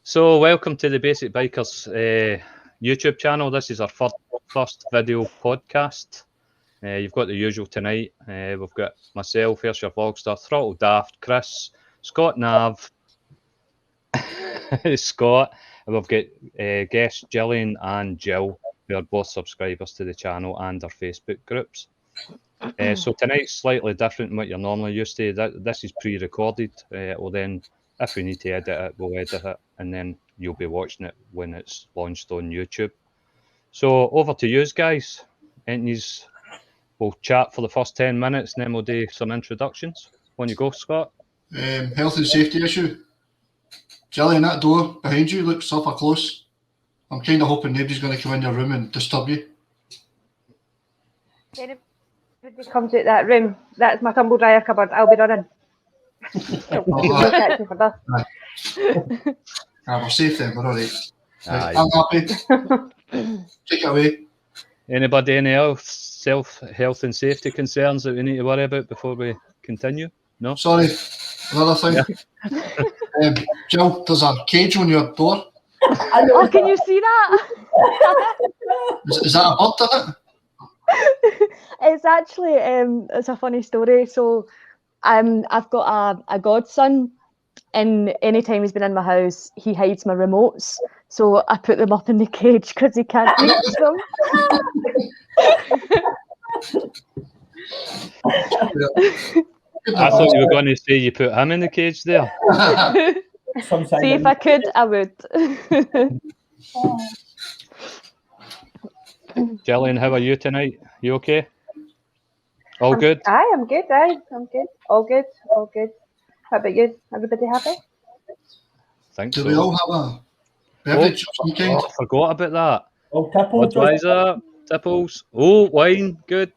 So welcome to the Basic Bikers YouTube channel. This is our first video podcast. You've got the usual tonight. We've got myself, AyrshireVlogster, ThrottleDaft, Chris, ScotNav, Scott, and we've got guests Gillian and Jill, who are both subscribers to the channel and our Facebook groups. So tonight's slightly different than what you're normally used to. This is pre-recorded. Well then, if we need to edit it, we'll edit it, and then you'll be watching it when it's launched on YouTube. So over to you guys. We'll chat for the first 10 minutes, and then we'll do some introductions. On you go, Scott. Health and safety issue. Gillian, that door behind you looks awful close. I'm kind of hoping nobody's going to come in your room and disturb you. If anybody comes out that room, that's my tumble dryer cupboard. I'll be running. We're safe then, we're alright. I'm happy. Take it away. Anybody any else health and safety concerns that we need to worry about before we continue? No? Sorry, another thing. Yeah. Jill, there's a cage on your door. Oh, can you see that? Is that a bird in it? It's actually it's a funny story. So I've got a godson, and anytime he's been in my house, he hides my remotes. So I put them up in the cage because he can't reach them. I thought you were going to say you put him in the cage there. See, if I could, I would. Gillian, how are you tonight? You okay? All good? I'm good. I'm good. All good. All good. How about you? Everybody happy? Do we all have a beverage of some kind? I forgot about that. Oh, tipples. Budweiser, tipples. Oh, wine, good.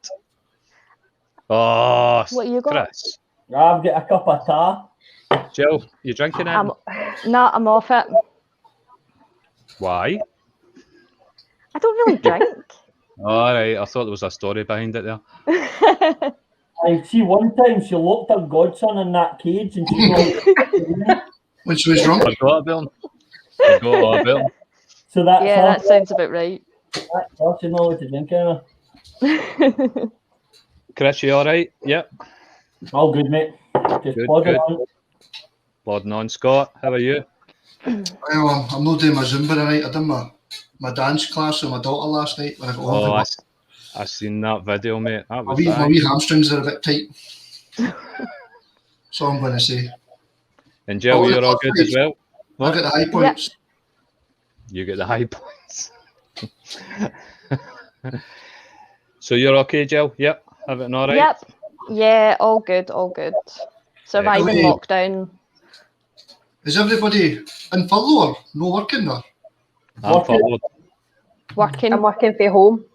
Oh, what you got? Chris. I've got a cup of tar. Jill, you drinking it? No, I'm off it. Why? I don't really drink. All right, I thought there was a story behind it there. I see one time she locked her godson in that cage and she was when she was drunk. Forgot about him. So that's that sounds about right. That's all she knows to drink anyway. Chris, you all right? Yep. All good, mate. Just plodding on. Plodding on. Scott, how are you? Well, I'm not doing my Zumba tonight. I done my dance class with my daughter last night when I got home. I seen that video, mate. That was my wee hamstrings are a bit tight. So I'm going to say. And Jill, you're all good as well? I got the high points. Yep. You get the high points. So you're okay, Jill? Yep. Everything all right? Yep. Yeah, all good, all good. Surviving lockdown. Is everybody in furlough or no working there? I'm furloughed. Working. I'm working from home.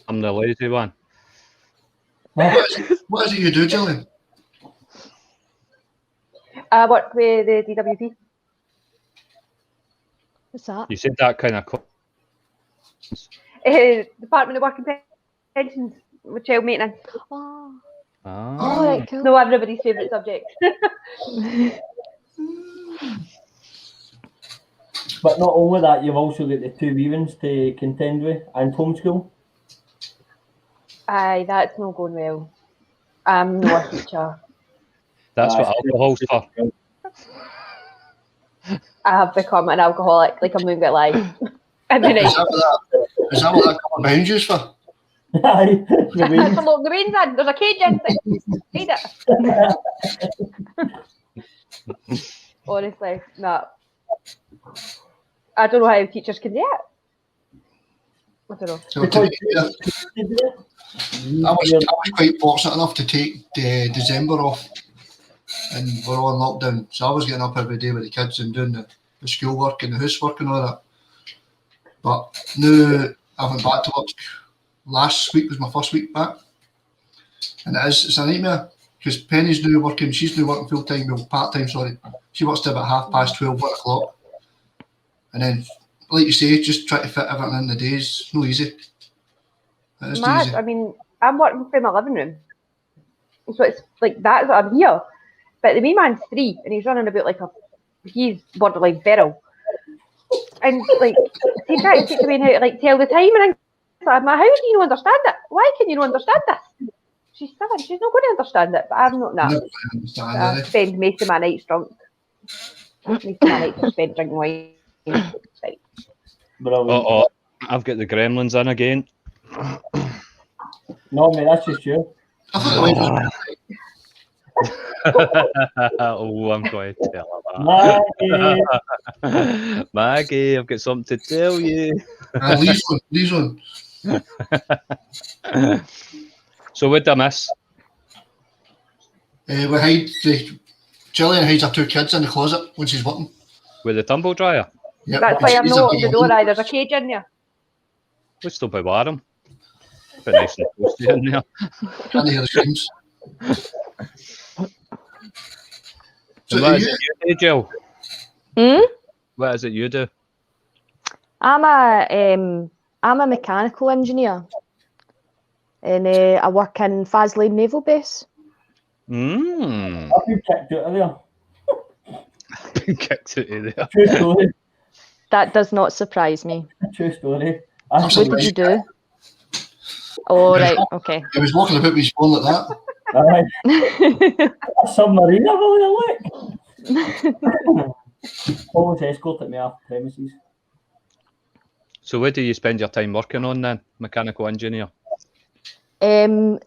I'm the lazy one. What is it you do, Gillian? I work with the DWP. What's that? You said that kind of... Department of Work and Pensions with child maintenance. Oh, right, cool. No, everybody's favourite subject. But not only that, you've also got the two weavings to contend with and homeschool. Aye, that's not going well. I'm not a teacher. That's what alcohol's for. I have become an alcoholic, like I'm moving it live. Every night. Is that what that cupboard behind you is for? Aye. Look, the rain's in. There's a cage inside. Read it. Honestly, no. I don't know how teachers can do it. I don't know. So I was quite fortunate enough to take December off, and we're all in lockdown. So I was getting up every day with the kids and doing the schoolwork and the housework and all that. But now I went back to work. Last week was my first week back, and it's a nightmare because Penny's now working. She's now working full time, well part time. Sorry, she works till about 12:30, 1 o'clock, and then, like you say, just try to fit everything in the days. It's not easy. It's mad. Easy. I mean, I'm working from my living room, so it's like that's what I'm here. but the wee man's 3 and he's running about like he's borderline feral. And like he tried to teach me how to like tell the time, and I'm like, how do you not understand it? Why can you not understand this? She's 7, she's not going to understand it, but I'm not now. I spend most of my nights drunk. Most of my nights are spent drinking wine. Uh-oh, I've got the gremlins in again. No, mate, that's just you. I thought it was Oh, I'm going to tell her that. Maggie, I've got something to tell you. Lee's on. So what did I miss? Gillian hides her 2 kids in the closet when she's working. With the tumble dryer? Yep. That's why I'm not opening the door. There's a cage in there. We'll still be warm. Be nice and toasty in there. Can't hear the screams. So what is it you do, Jill? What is it you do? I'm a mechanical engineer, and I work in Faslane Naval Base. I've been kicked out of there. Been kicked out of there. True story. That does not surprise me. True story. What did you do? Oh, right, okay. I was walking about with his phone like that. A submarine, always escorted me off premises. So what do you spend your time working on then, mechanical engineer?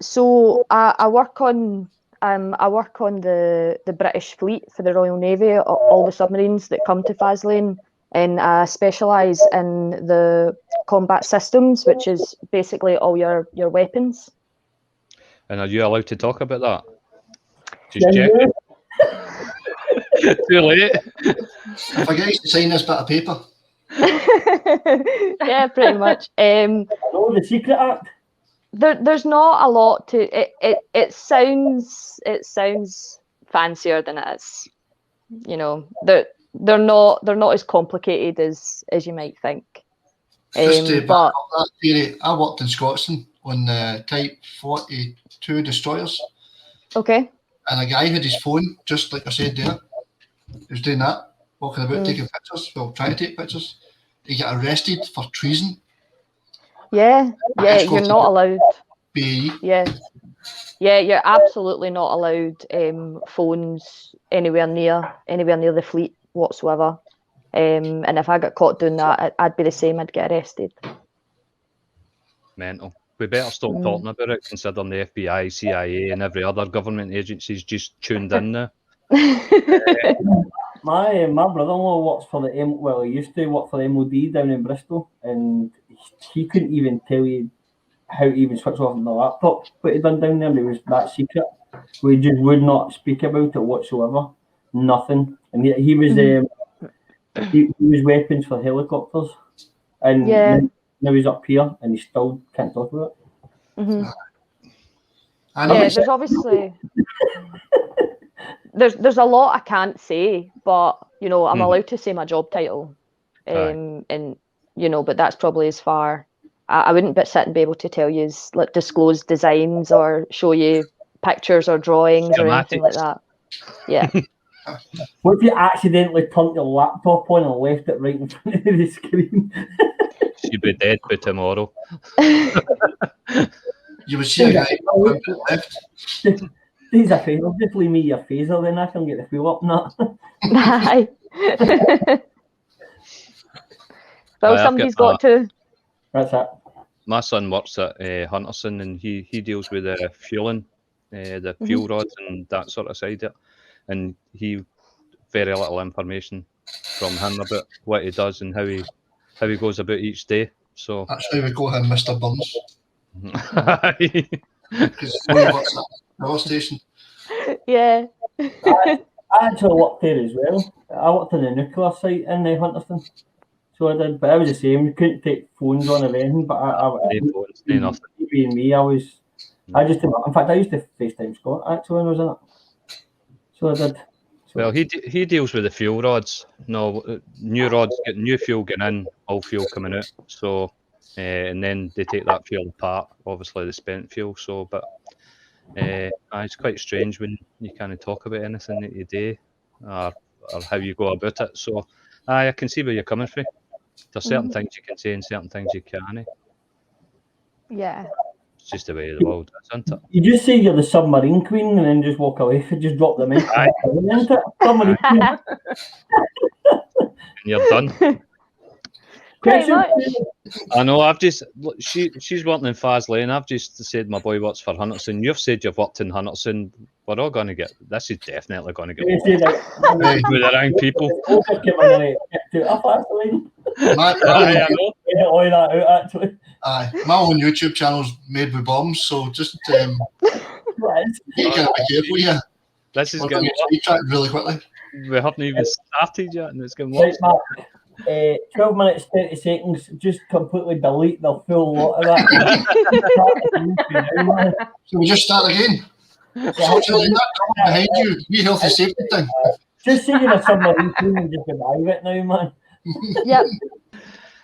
So I work on the British fleet for the Royal Navy, all the submarines that come to Faslane, and I specialise in the combat systems, which is basically all your weapons. And are you allowed to talk about that? Just check. Too late. If I get you to sign this bit of paper. Yeah, pretty much. No, the Secret Act. There's not a lot to it. It sounds fancier than it is. You know, they're not as complicated as you might think. Just to back up that theory, I worked in Scotland on the Type 42 destroyers. Okay. And a guy had his phone, just like I said there. He was doing that, walking about taking pictures, well, trying to take pictures. He got arrested for treason. Yeah, you're not allowed. BAE. Yeah, you're absolutely not allowed phones anywhere near the fleet whatsoever. And if I got caught doing that, I'd be the same. I'd get arrested. Mental. We better stop talking about it, considering the FBI, CIA, and every other government agency's just tuned in now. My brother-in-law works for the he used to work for the MOD down in Bristol, and he couldn't even tell you how to even switch off the laptop. What he'd done down there, it was that secret. We just would not speak about it whatsoever. Nothing. And he was he was weapons for helicopters, and now he's up here, and he still can't talk about it. There's obviously there's a lot I can't say, but you know I'm allowed to say my job title, and you know, but that's probably as far. I wouldn't sit and be able to tell you like disclose designs or show you pictures or drawings or anything like that. Yeah. What if you accidentally turned your laptop on and left it right in front of the screen? She'd be dead by tomorrow. You would see a guy left. These are phaser. Just leave me your phaser, then I can get the fuel up now. Aye. Well, somebody's got to. That's it. My son works at Hunterson, and he deals with fueling, the fuel rods and that sort of side of it. And he very little information from him about what he does and how he goes about each day. So that's why we call him Mr. Burns. Because he works at the power station. Yeah. I actually worked there as well. I worked on the nuclear site in Hunterston. So I did, but I was the same. We couldn't take phones on or anything. But nothing. Being me, I just did. In fact, I used to FaceTime Scott actually when I was in it. So I did. Well, he deals with the fuel rods. No, new rods, get new fuel getting in, old fuel coming out. So, and then they take that fuel apart. Obviously, the spent fuel. So, but It's quite strange when you can't talk about anything that you do or how you go about it. So I can see where you're coming from. There's certain things you can say and certain things you can't. Yeah. It's just the way of the world, isn't it? You just say you're the submarine queen and then just walk away. Just drop the mic. Aye. Isn't it? Submarine queen. And you're done. Pretty Question. much. I know. I've just she's working in Faz Lane. I've just said my boy works for Hunterston. You've said you've worked in Hunterston. We're all going to get. This is definitely going to get You say that. with the wrong people. My I know. All that out actually. my own YouTube channel's made with bombs, so just you gotta be careful, yeah. This is We're going getting. to get sidetracked really quickly. We haven't even started yet, and it's getting Right, worse. Mark. 12 minutes, 30 seconds. Just completely delete the full lot of that. So we just start again. Fortunately, that coming behind you, be healthy safety thing. Just say you're a submarine queen and just revive it now, man. Yep.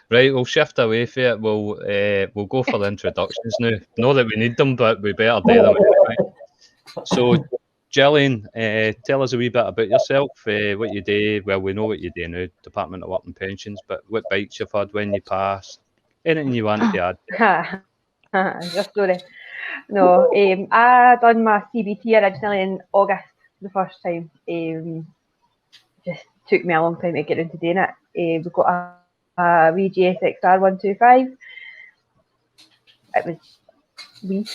Right, we'll shift away from it. We'll go for the introductions now. Not that we need them, but we better do them anyway. So, Gillian, tell us a wee bit about yourself, what you do. Well, we know what you do now, Department of Work and Pensions, but what bikes you've had when you passed, anything you want to add. Your story. No, I done my CBT originally in August the first time. Just took me a long time to get into doing it. We've got a wee GSXR 125. It was wee.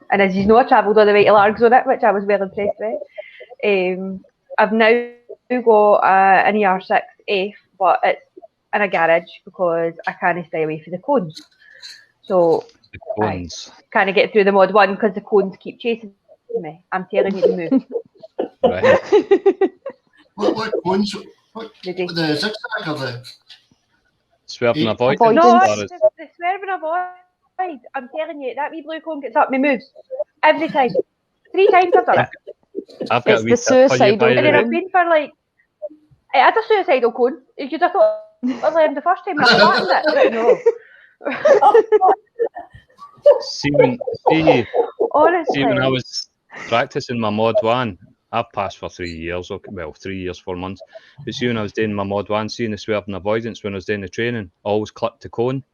And as you know, I travelled all the way to Largs on it, which I was well impressed with. I've now got an ER6F, but it's in a garage because I can't stay away from the cones. So The cones. I can't get through the mod 1 because the cones keep chasing me. I'm telling you to move. Right. What cones? What They do. the zigzag or the? Swerving avoidance. Avoidance. No, or it's is- the swerving avoid. I'm telling you, that wee blue cone gets up and moves. Every time. 3 times I've done it. I've got It's a wee the tip for you, suicidal by And the then way. I've been for like, I had a suicidal cone. You'd have thought I learned the first time and I flattened it. No. See when Honestly. I was practicing my mod 1, I've passed for 3 years, well, 3 years, 4 months. But see when I was doing my mod 1, seeing the swerving avoidance when I was doing the training, I always clicked the cone.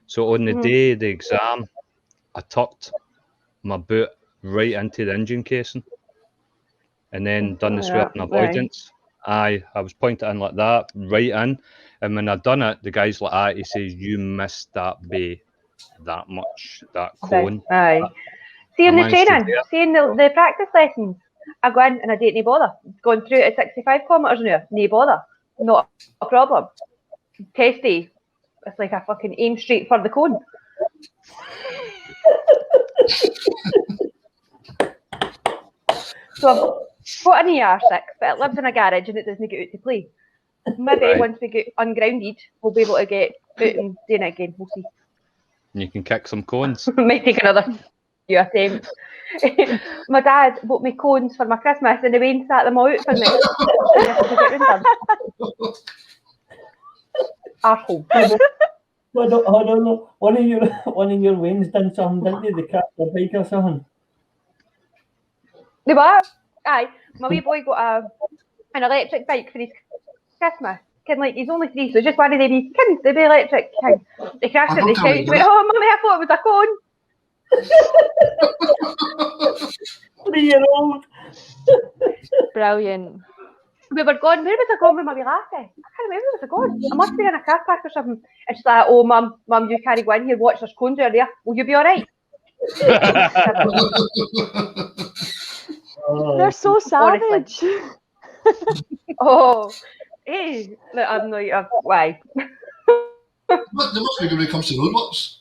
So on the day of the exam, I tucked my boot right into the engine casing and then done the swerving avoidance. I was pointed in like that, right in. And when I done it, the guy's like that, he says, you missed that bay that much, that cone. Aye. See in I the managed to training, do it. see in the practice lessons, I go in and I don't bother. Going through it at 65 kilometres an hour, no bother. Not a problem. Testy, it's like I fucking aim straight for the cone. So I've got an ER6, but it lives in a garage and it doesn't get out to play. Maybe Right. once we get ungrounded, we'll be able to get out and doing it again. We'll see. And you can kick some cones. Might take another few attempts. My dad bought me cones for my Christmas and the Wayne sat them all out for me. Arsehole. I don't know. One of your Waynes done something, didn't they? They cracked their bike or something. They were? Aye. My wee boy got an electric bike for his Christmas. Like he's only 3, so just one of them wee kids, the electric thing. He crashed at the couch and went, oh mummy, I thought it was a cone. 3-year-old. Brilliant. We were gone, where was I going with my wee lassie? I can't remember where was I going. I must be in a car park or something. And she's like, oh mum, you can't go in here, watch, there's cones out there. Will you be alright? They're so savage. Oh, hey, look, I'm not, why? They must be good when it comes to roadworks.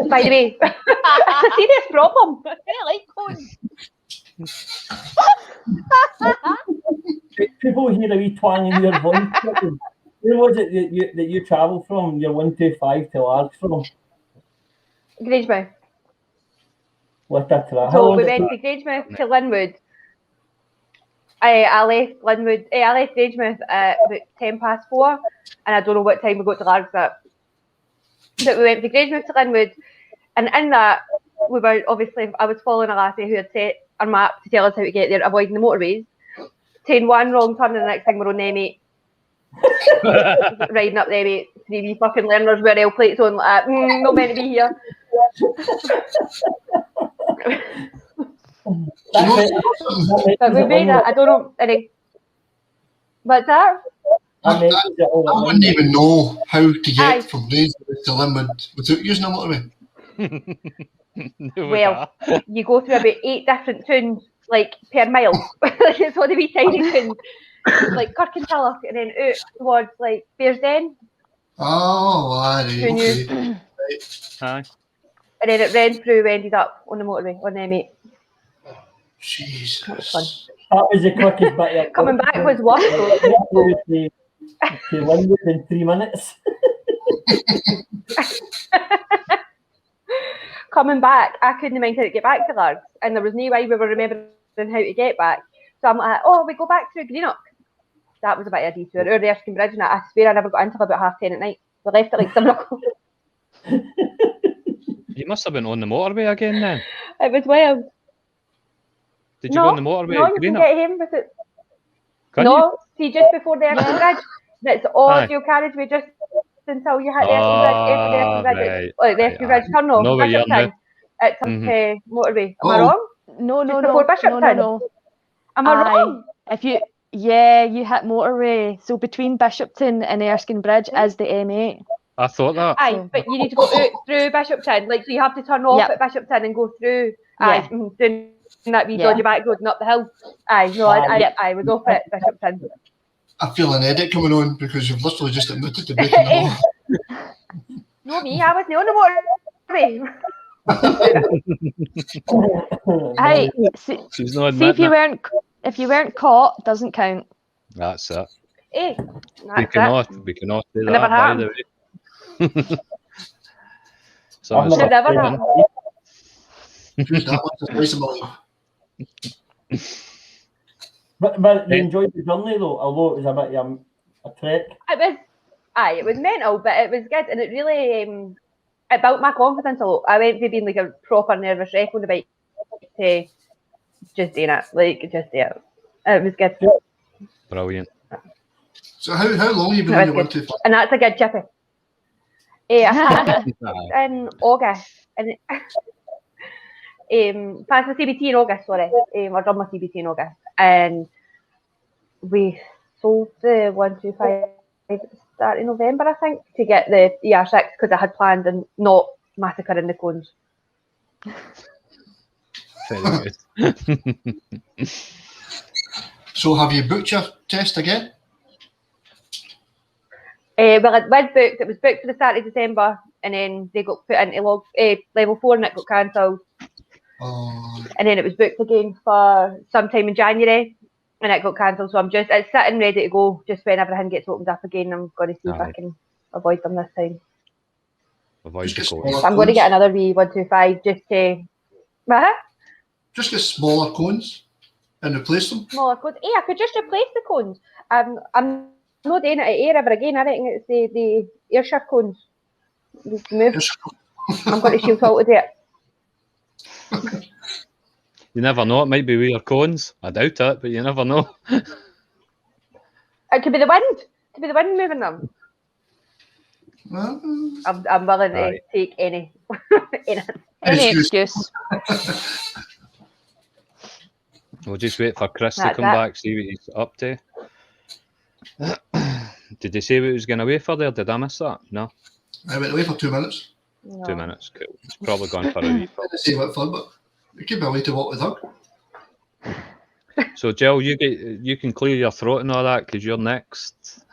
By the way, it's a serious problem. I don't like cones. People hear a wee twang in your voice. Where was it that you travel from? Your 125 to Largs from? Grangemouth. What a tra- So we went to Grangemouth to Linwood. I left Linwood. I left Grangemouth at about 4:10, and I don't know what time we got to Largs at. But we went to Grangemouth to Linwood, and in that we were obviously, I was following a lassie who had set our map to tell us how to get there, avoiding the motorways. Taking one wrong turn, and the next thing we're on the M8. Riding up the M8, 3 wee fucking learners with L plates on, like that. Not meant to be here. But we made that, I don't know, what's that? I wouldn't even know how to get from Grange to Linwood without using a motorway. Well, you go through about 8 different tunes, like, per mile. It's one of wee tiny tunes. Like Kirkintilloch, and then out towards, like, Bearsden. Oh, right, okay. Aye. And then it ran through, ended up on the motorway, on the M8. Jesus. That was fun. That was the quickest bit. Coming back was worse. To Linwood in 3 minutes. Coming back, I couldn't mind how to get back to Largs, and there was no way we were remembering how to get back. So I'm like, oh, we go back through Greenock. That was a bit of a detour. Or the Erskine Bridge, and I swear I never got in until about 10:30 at night. We left at like 7 o'clock. You must have been on the motorway again then. It was wild. Did you go on the motorway No, at you can Greenock? get him with it. Can No, see, just before the Erskine Bridge, it's all Aye. dual carriageway just until you hit the Erskine Bridge. Right. The Erskine Bridge turn off. Know where you're Bishopton. It's motorway. Am I wrong? No, Just before Bishopton? no. Am I wrong? If you hit motorway. So between Bishopton and Erskine Bridge is the M8. I thought that. Aye, but you need to go out through Bishopton. Like, so you have to turn off at Bishopton and go through. Aye, doing that wee dodgy back road and up the hill. Aye, no, I was off at Bishopton. I feel an edit coming on because you've literally just admitted to breaking the law. No, me, I wasn't on the motorway. Hey, see if you weren't caught, doesn't count. That's it. Hey, We cannot say that, never by the way. So I've never never done happened. Who's that one? Just race about you. But you enjoyed the journey though, although it was a bit a trek. It was mental, but it was good, and it really it built my confidence a lot. I went from being like a proper nervous wreck on the bike to just doing it, It was good. Brilliant. So how long have you been on your 125? And that's a good chippy. I started in August, and passed my CBT in August. Sorry, I done my CBT in August, and we sold the 125 start in November, I think, to get the ER6 because I had planned and not massacring the cones. Very good. So have you booked your test again? Well, it was booked. It was booked for the start of December, and then they got put into level 4, and it got cancelled. And then it was booked again for sometime in January, and it got cancelled. So it's sitting ready to go. Just when everything gets opened up again, I'm going to see if I can avoid them this time. Avoid the Just cones. I'm going to get another wee 125 just to. Just get smaller cones and replace them. Smaller cones. I could just replace the cones. I'm not doing it at Ayr ever again. I reckon it's the Ayrshire cones. Just move. I'm going to shield out to do it. You never know. It might be weird cones. I doubt it, but you never know. It could be the wind. It could be the wind moving them. Well, I'm willing to take any excuse. We'll just wait for Chris to come back, see what he's up to. Did he say what he was going away for there? Did I miss that? No? I went away for 2 minutes. No. 2 minutes, cool. He's probably gone for a refill. I didn't say what fun, but it could be a way to walk the dog. So, Jill, you can clear your throat and all that because you're next.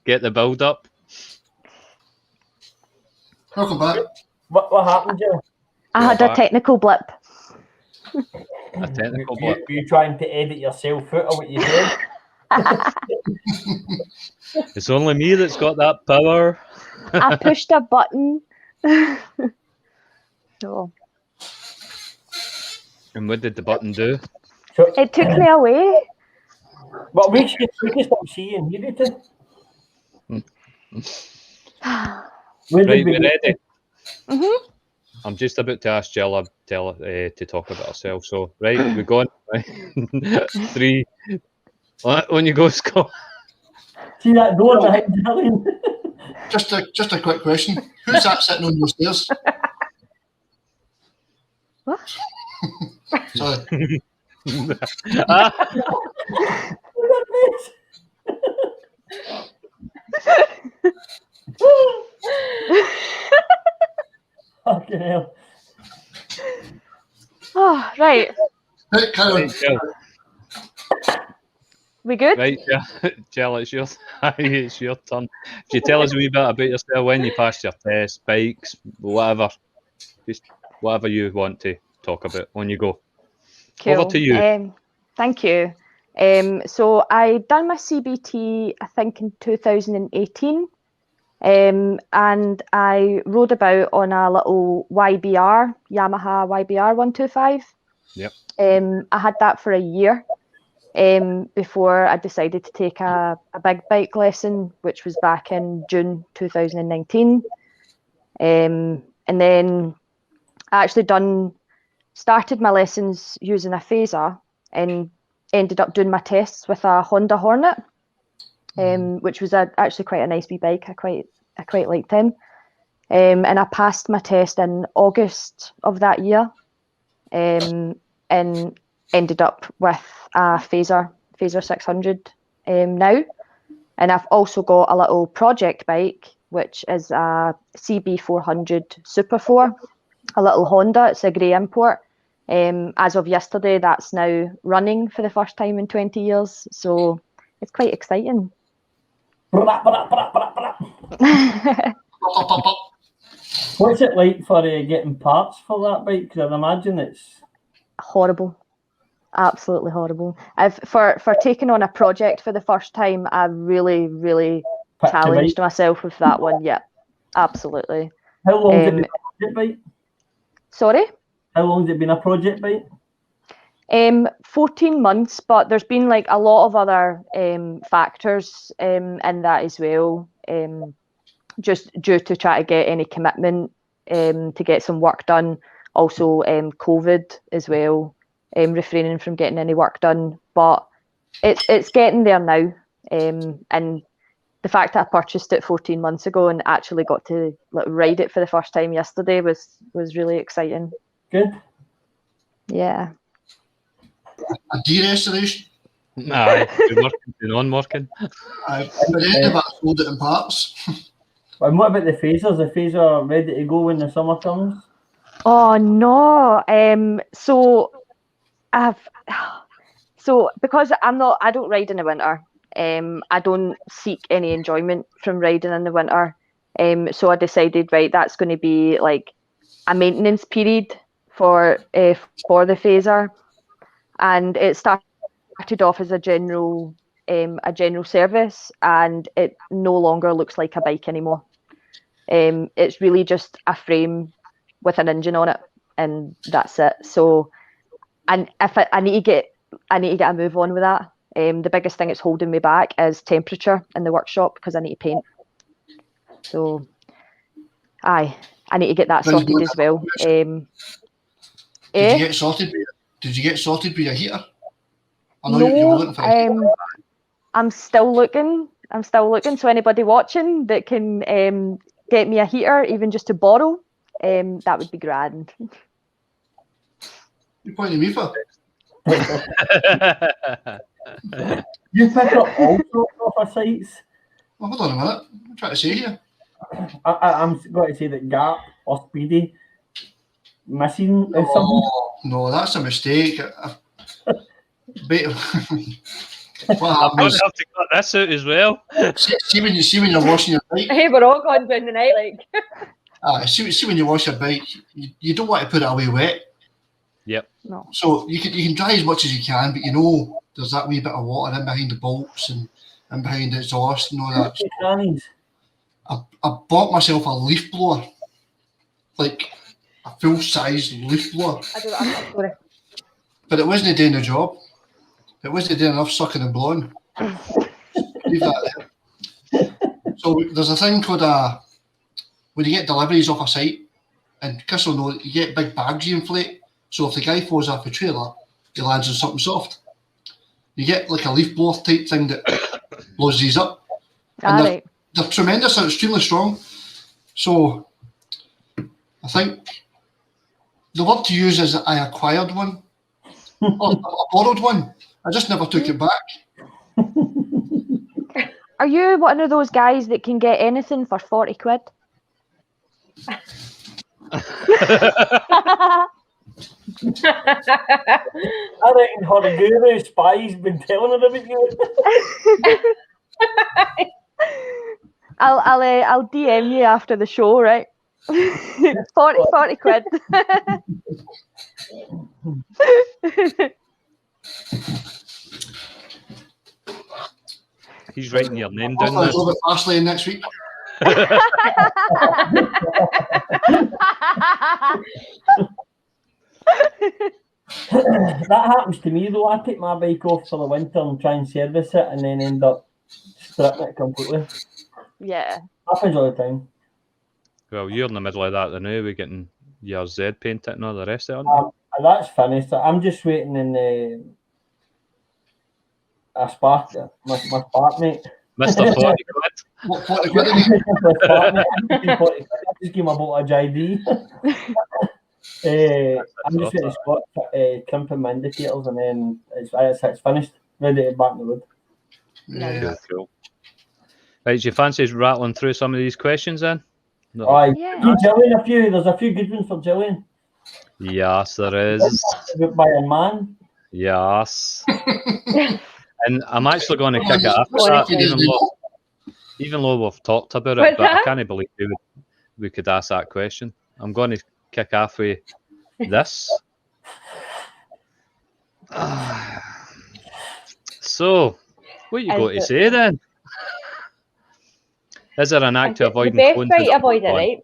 Get the build up. Welcome back. What happened, Jill? I had a technical blip. A technical blip. Were you trying to edit yourself out of what you said? It's only me that's got that power. I pushed a button. So. And what did the button do? It took me away. But we can stop seeing you, did Right, we're ready. Mhm. I'm just about to ask Jill to talk about herself. So, right, we're going. Right? 3. On you go, Scott. See that door behind Gillian? Just a quick question. Who's that sitting on your stairs? What? Sorry. Fucking hell. Oh, right. Right, carry on. Right, Jill. We good? Right, Jill, it's your it's your turn. If you tell us a wee bit about yourself, when you passed your test, bikes, whatever, just whatever you want to talk about. On you go. Cool. Over to you. Thank you. So I done my CBT, I think, in 2018. And I rode about on a little YBR, Yamaha YBR 125. Yep. I had that for a year before I decided to take a big bike lesson, which was back in June 2019. And then I actually started my lessons using a phaser and ended up doing my tests with a Honda Hornet, which was actually quite a nice wee bike. I quite liked him. And I passed my test in August of that year, and ended up with a phaser 600 now. And I've also got a little project bike, which is a CB400 Super 4, a little Honda. It's a grey import. As of yesterday, that's now running for the first time in 20 years. So it's quite exciting. What's it like for getting parts for that bike? Because I'd imagine it's horrible, absolutely horrible. For taking on a project for the first time, I really challenged myself with that one. Yeah, absolutely. How long has it been a project bike? Sorry? How long has it been a project bike? 14 months, but there's been like a lot of other factors in that as well, just due to try to get any commitment to get some work done. Also COVID as well, refraining from getting any work done, but it's getting there now, and the fact that I purchased it 14 months ago and actually got to ride it for the first time yesterday was really exciting. Good. Yeah. A de-restoration. Aye, been non-working. But then I've sold it in parts. And what about the phasers? The phaser ready to go when the summer comes? Oh no. So because I don't ride in the winter. I don't seek any enjoyment from riding in the winter. So I decided, right, that's going to be like a maintenance period for the phaser, and it started off as a general service, and it no longer looks like a bike anymore. It's really just a frame with an engine on it, and that's it. So, and if I need to get a move on with that. The biggest thing that's holding me back is temperature in the workshop because I need to paint. So, I need to get that sorted as well. Did you get sorted? Did you get sorted with your heater? I know you were looking for a heater. I'm still looking. So anybody watching that can get me a heater, even just to borrow, that would be grand. You're pointing me for? You pick up all sorts of sites. Well, hold on a minute. I'm trying to say here. I'm going to say that Gap or Speedy missing is something. No, that's a mistake. I'm going to have to cut this out as well. See when you're washing your bike. Hey, we're all going down the night, like. See when you wash your bike, you don't want to put it away wet. Yep. No. So you can dry as much as you can, but you know there's that wee bit of water in behind the bolts and behind the exhaust and all that. I bought myself a leaf blower, like a full size leaf blower. But it wasn't doing the job. It wasn't doing enough sucking and blowing. Leave that there. So there's a thing called when you get deliveries off a site, and Chris will know, you get big bags you inflate. So if the guy falls off a trailer, he lands on something soft. You get like a leaf blower type thing that blows these up. And they're tremendous and extremely strong. So I think the word to use is I acquired one. Or I borrowed one. I just never took it back. Are you one of those guys that can get anything for 40 quid? I reckon her guru spy's been telling her about you. I'll DM you after the show, right? 40 quid. He's writing your name down. I'll go with Ashley next week. That happens to me though. I take my bike off for the winter and try and service it and then end up stripping it completely. Yeah. Happens all the time. Well, you're in the middle of that now. We're getting your Z painted and all the rest of it, aren't you? That's finished. I'm just waiting in a spark, my spark mate. Mr. 40 quid. What 40 quid in it? I just give him a bottle of JD. I'm just waiting to Scott crimping my indicators and then it's finished. Ready to back in the road. Yeah. Cool. Right, do you fancy rattling through some of these questions then? No. Jillian, there's a few good ones for Jillian. Yes, there is. By a man. Yes. And I'm actually going to kick it off with that, even though we've talked about it, but I can't believe we could ask that question. I'm going to kick off with this. So, what you got to say then? Is there an act to avoid? The best way to avoid it, right?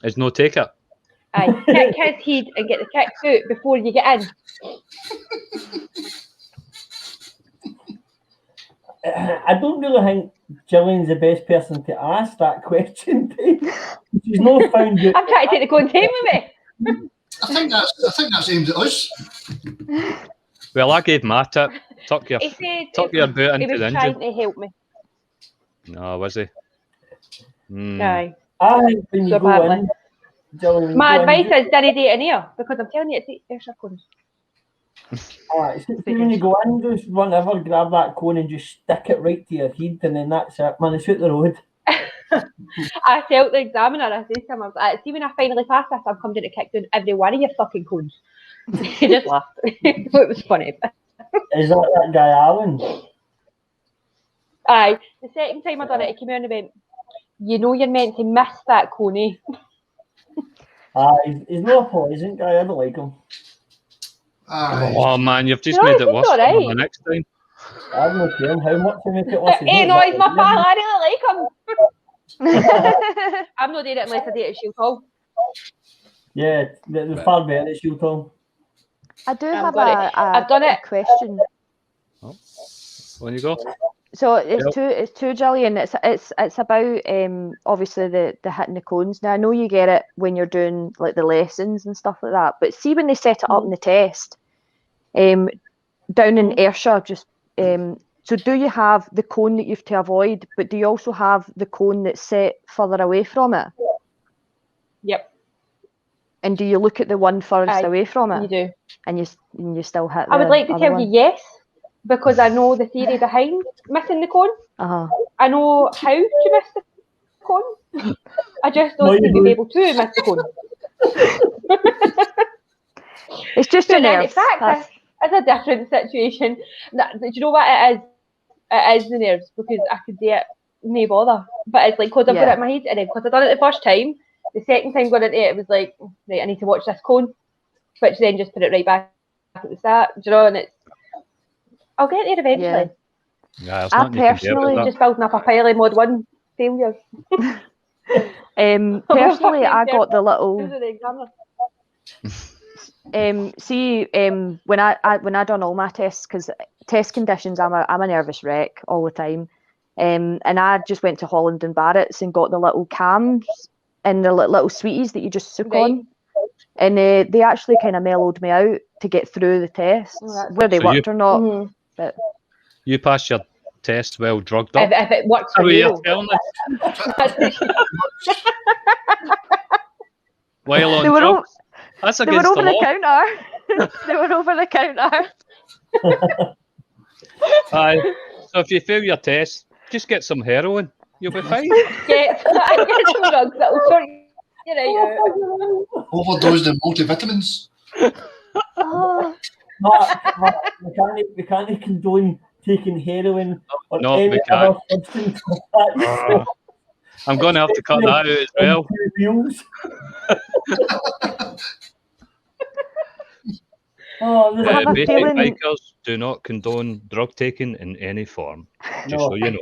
Is no take it. Aye, kick his head and get the kick out before you get in. I don't really think Gillian's the best person to ask that question to. She's not found it. I'm trying to take the cone team with me. I think that's aimed at us. Well, I gave my tip. Tuck your boot into the engine. He was trying to help me. No, was he? Aye. I think when you go in, Gillian, my advice is don't date in here because I'm telling you to take Ayrshire cones. Alright, so when you go in, just run over, grab that cone and just stick it right to your head and then that's it, man, it's out the road. I told the examiner, I said to him, I was like, see when I finally pass this, I'm coming to kick down every one of your fucking cones. He just laughed. It was funny. Is that guy Alan? Aye. The second time I done it, he came out and went, you know you're meant to miss that cone. He's not a pleasant guy, I don't like him. Oh man, you've just made it worse for the next time. I don't know how much to make it worse. Hey, no, he's my pal, I really like him. I'm not doing it unless I date at Shield Hall. Yeah, the far better at Shield Hall. I do have a question. Oh, on you go. So it's two Gillian. It's about obviously the hitting the cones. Now I know you get it when you're doing like the lessons and stuff like that, but see when they set it up in the test, down in Ayrshire, just so do you have the cone that you have to avoid, but do you also have the cone that's set further away from it? Yep. And do you look at the one furthest away from it? You do. And you still hit. I would like to tell you yes, because I know the theory behind missing the cone. I know how to miss the cone. I just don't seem to be able to miss the cone. It's just a nerve. In fact, it's a different situation. Do you know what it is? It is the nerves, because I could do it, no bother. But it's like, because I've got it in my head, and then because I've done it the first time, the second time going into it, it was like, right, I need to watch this cone, which then just put it right back at the start, do you know, and it's, I'll get there eventually. Yeah, I personally just building up a pile of Mod 1 failures. Personally, I got the little. When I done all my tests, because test conditions, I'm a nervous wreck all the time, and I just went to Holland and Barrett's and got the little cams and the little sweeties that you just soak Right. on. And they actually kind of mellowed me out to get through the tests, that's whether they So you- worked or not. Mhm. But You passed your test well drugged up. If it works How for are you you. telling us? That's- While on they were, drugs? That's they were against over the the law. counter. They were over the counter. Aye. So if you fail your test, just get some heroin. You'll be fine. get some drugs that'll sort you right out. Overdosed in multivitamins. Oh, We can't condone taking heroin or No, any we can't. other substance. I'm going to have to cut that out as well. Wheels. Oh, there's I have a Basic feeling- bikers do not condone drug taking in any form. Just so you know.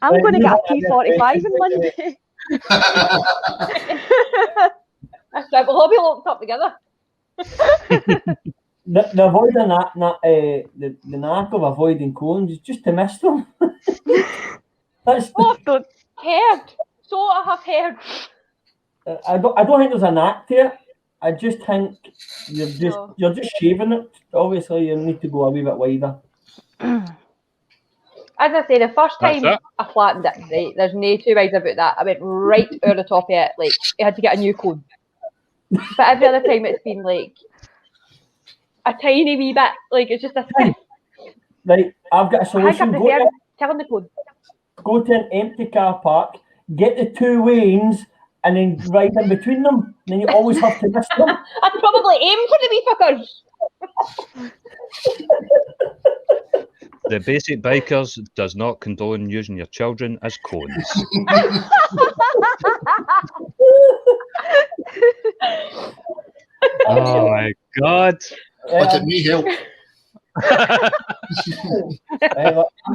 I'm Right, going to you get a have that P45 in question, Monday. We'll all be locked up together. The avoiding the knack of avoiding cones is just to miss them. That's Don't- Heard. So I have heard. I don't think there's a knack to it. I just think you're just shaving it. Obviously, you need to go a wee bit wider. As I say, the first That's time it. I flattened it, right, there's no two ways about that. I went right over the top of it, like, I had to get a new cone. But every other time it's been like a tiny wee bit, like it's just a skip. Right, I've got a I think solution. I prefer telling the cone. Go to an empty car park, get the two lanes, and then ride in between them. And then you always have to miss them. I'd probably aim for the wee fuckers. The Basic Bikers does not condone using your children as cones. Oh my god. But it may help.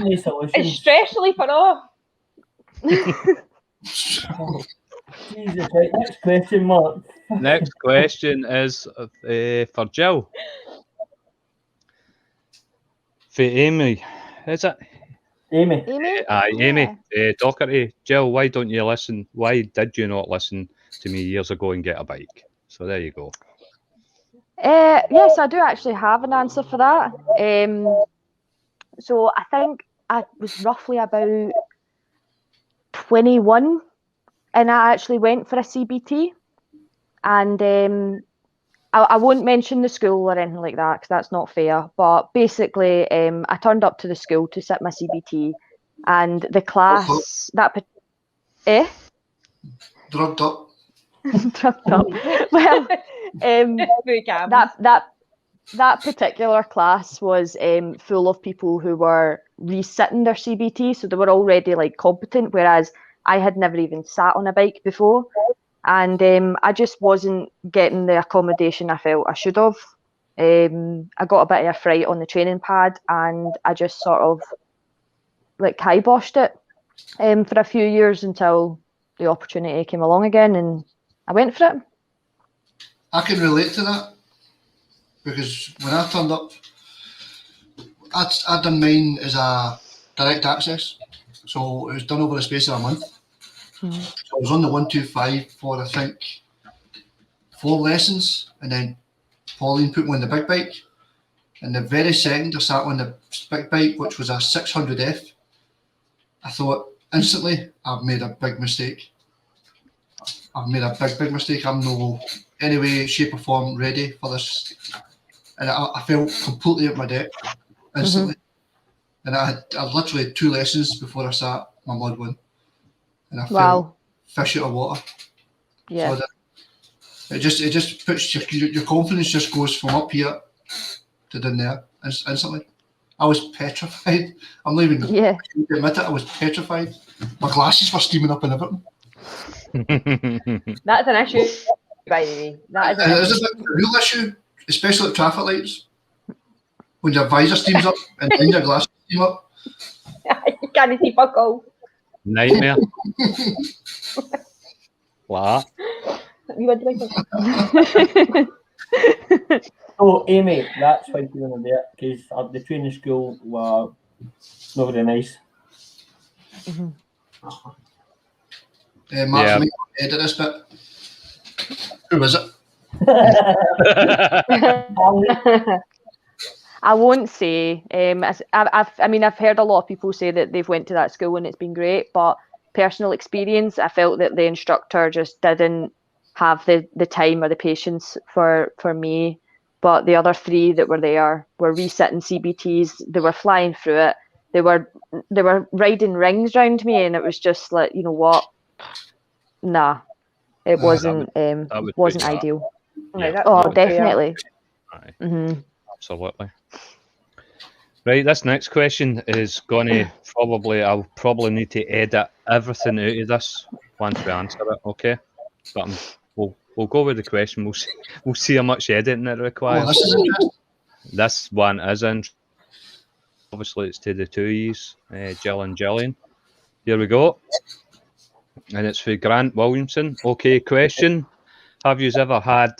Any It's solutions? stress relief and all. Jesus, right, next question, Mark. Next question is for Jill. For Amy, is it? Amy. Amy? Aye, Amy. Yeah. Docherty. Jill, why don't you listen? Why did you not listen to me years ago and get a bike? So there you go. Yes, I do actually have an answer for that. So I think I was roughly about 21 and I actually went for a CBT. And I won't mention the school or anything like that because that's not fair. But basically, I turned up to the school to sit my CBT, and the class Drugged up. drugged up. Well, Very calm. that particular class was full of people who were resitting their CBT, so they were already like competent, whereas I had never even sat on a bike before. And I just wasn't getting the accommodation I felt I should have. I got a bit of a fright on the training pad and I just sort of like kiboshed it for a few years until the opportunity came along again and I went for it. I can relate to that because when I turned up, I'd done mine as a direct access, so it was done over the space of a month. So I was on the 125 for I think 4 lessons, and then Pauline put me on the big bike. And the very second I sat on the big bike, which was a 600F, I thought instantly I've made a big mistake. I've made a big mistake. I'm no any way, shape or form ready for this. And I felt completely at my depth instantly. And I had literally 2 lessons before I sat my mod one. And I felt fish out of water. Yeah. So it just puts your confidence just goes from up here to down there instantly. I was petrified. I'm not even going to admit it. I was petrified. My glasses were steaming up and everything. That's an issue, by the way. That is It's a real issue, especially at traffic lights. When your visor steams up and then your glasses steam up. You can't see fuck all. Nightmare. What? You want to make So, Amy, that's why you're going to do it, because the training school were not very nice. Mark's Yeah. might edit this bit. Who was it? I won't say. I've heard a lot of people say that they've went to that school and it's been great, but personal experience, I felt that the instructor just didn't have the time or the patience for me. But the other 3 that were there were resitting CBTs. They were flying through it. They were riding rings round me, and it was just like, you know what? Nah, it wasn't wasn't ideal. Yeah. Oh, definitely. Aye, Mm-hmm. absolutely. Right, this next question is gonna I'll probably need to edit everything out of this once we answer it, okay? But we'll go with the question. We'll see how much editing it requires. Oh, this is interesting. This one is in. Obviously, it's to the 2 E's, Jill and Jillian. Here we go. And it's for Grant Williamson. Okay, question. Have you ever had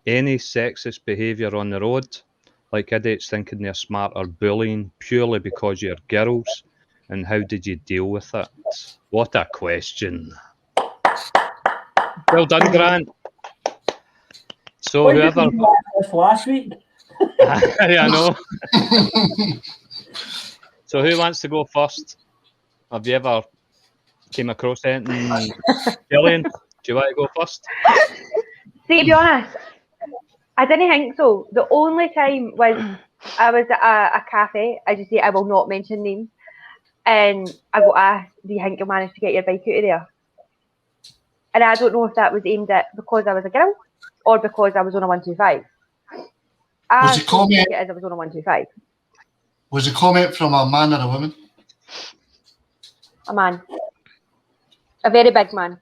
any sexist behaviour on the road? Like idiots thinking they're smart or bullying purely because you're girls? And how did you deal with it? What a question. Well done, Grant. So Why did whoever... you do this last week? I know. So who wants to go first? Have you ever came across anything? Gillian, do you want to go first? See, to be honest, I didn't think so. The only time was I was at a cafe, as you say, I will not mention names, and I got asked, do you think you'll manage to get your bike out of there? And I don't know if that was aimed at because I was a girl or because I was on a 125. Was the comment? As I was on a 125. Was the comment from a man or a woman? A man. A very big man.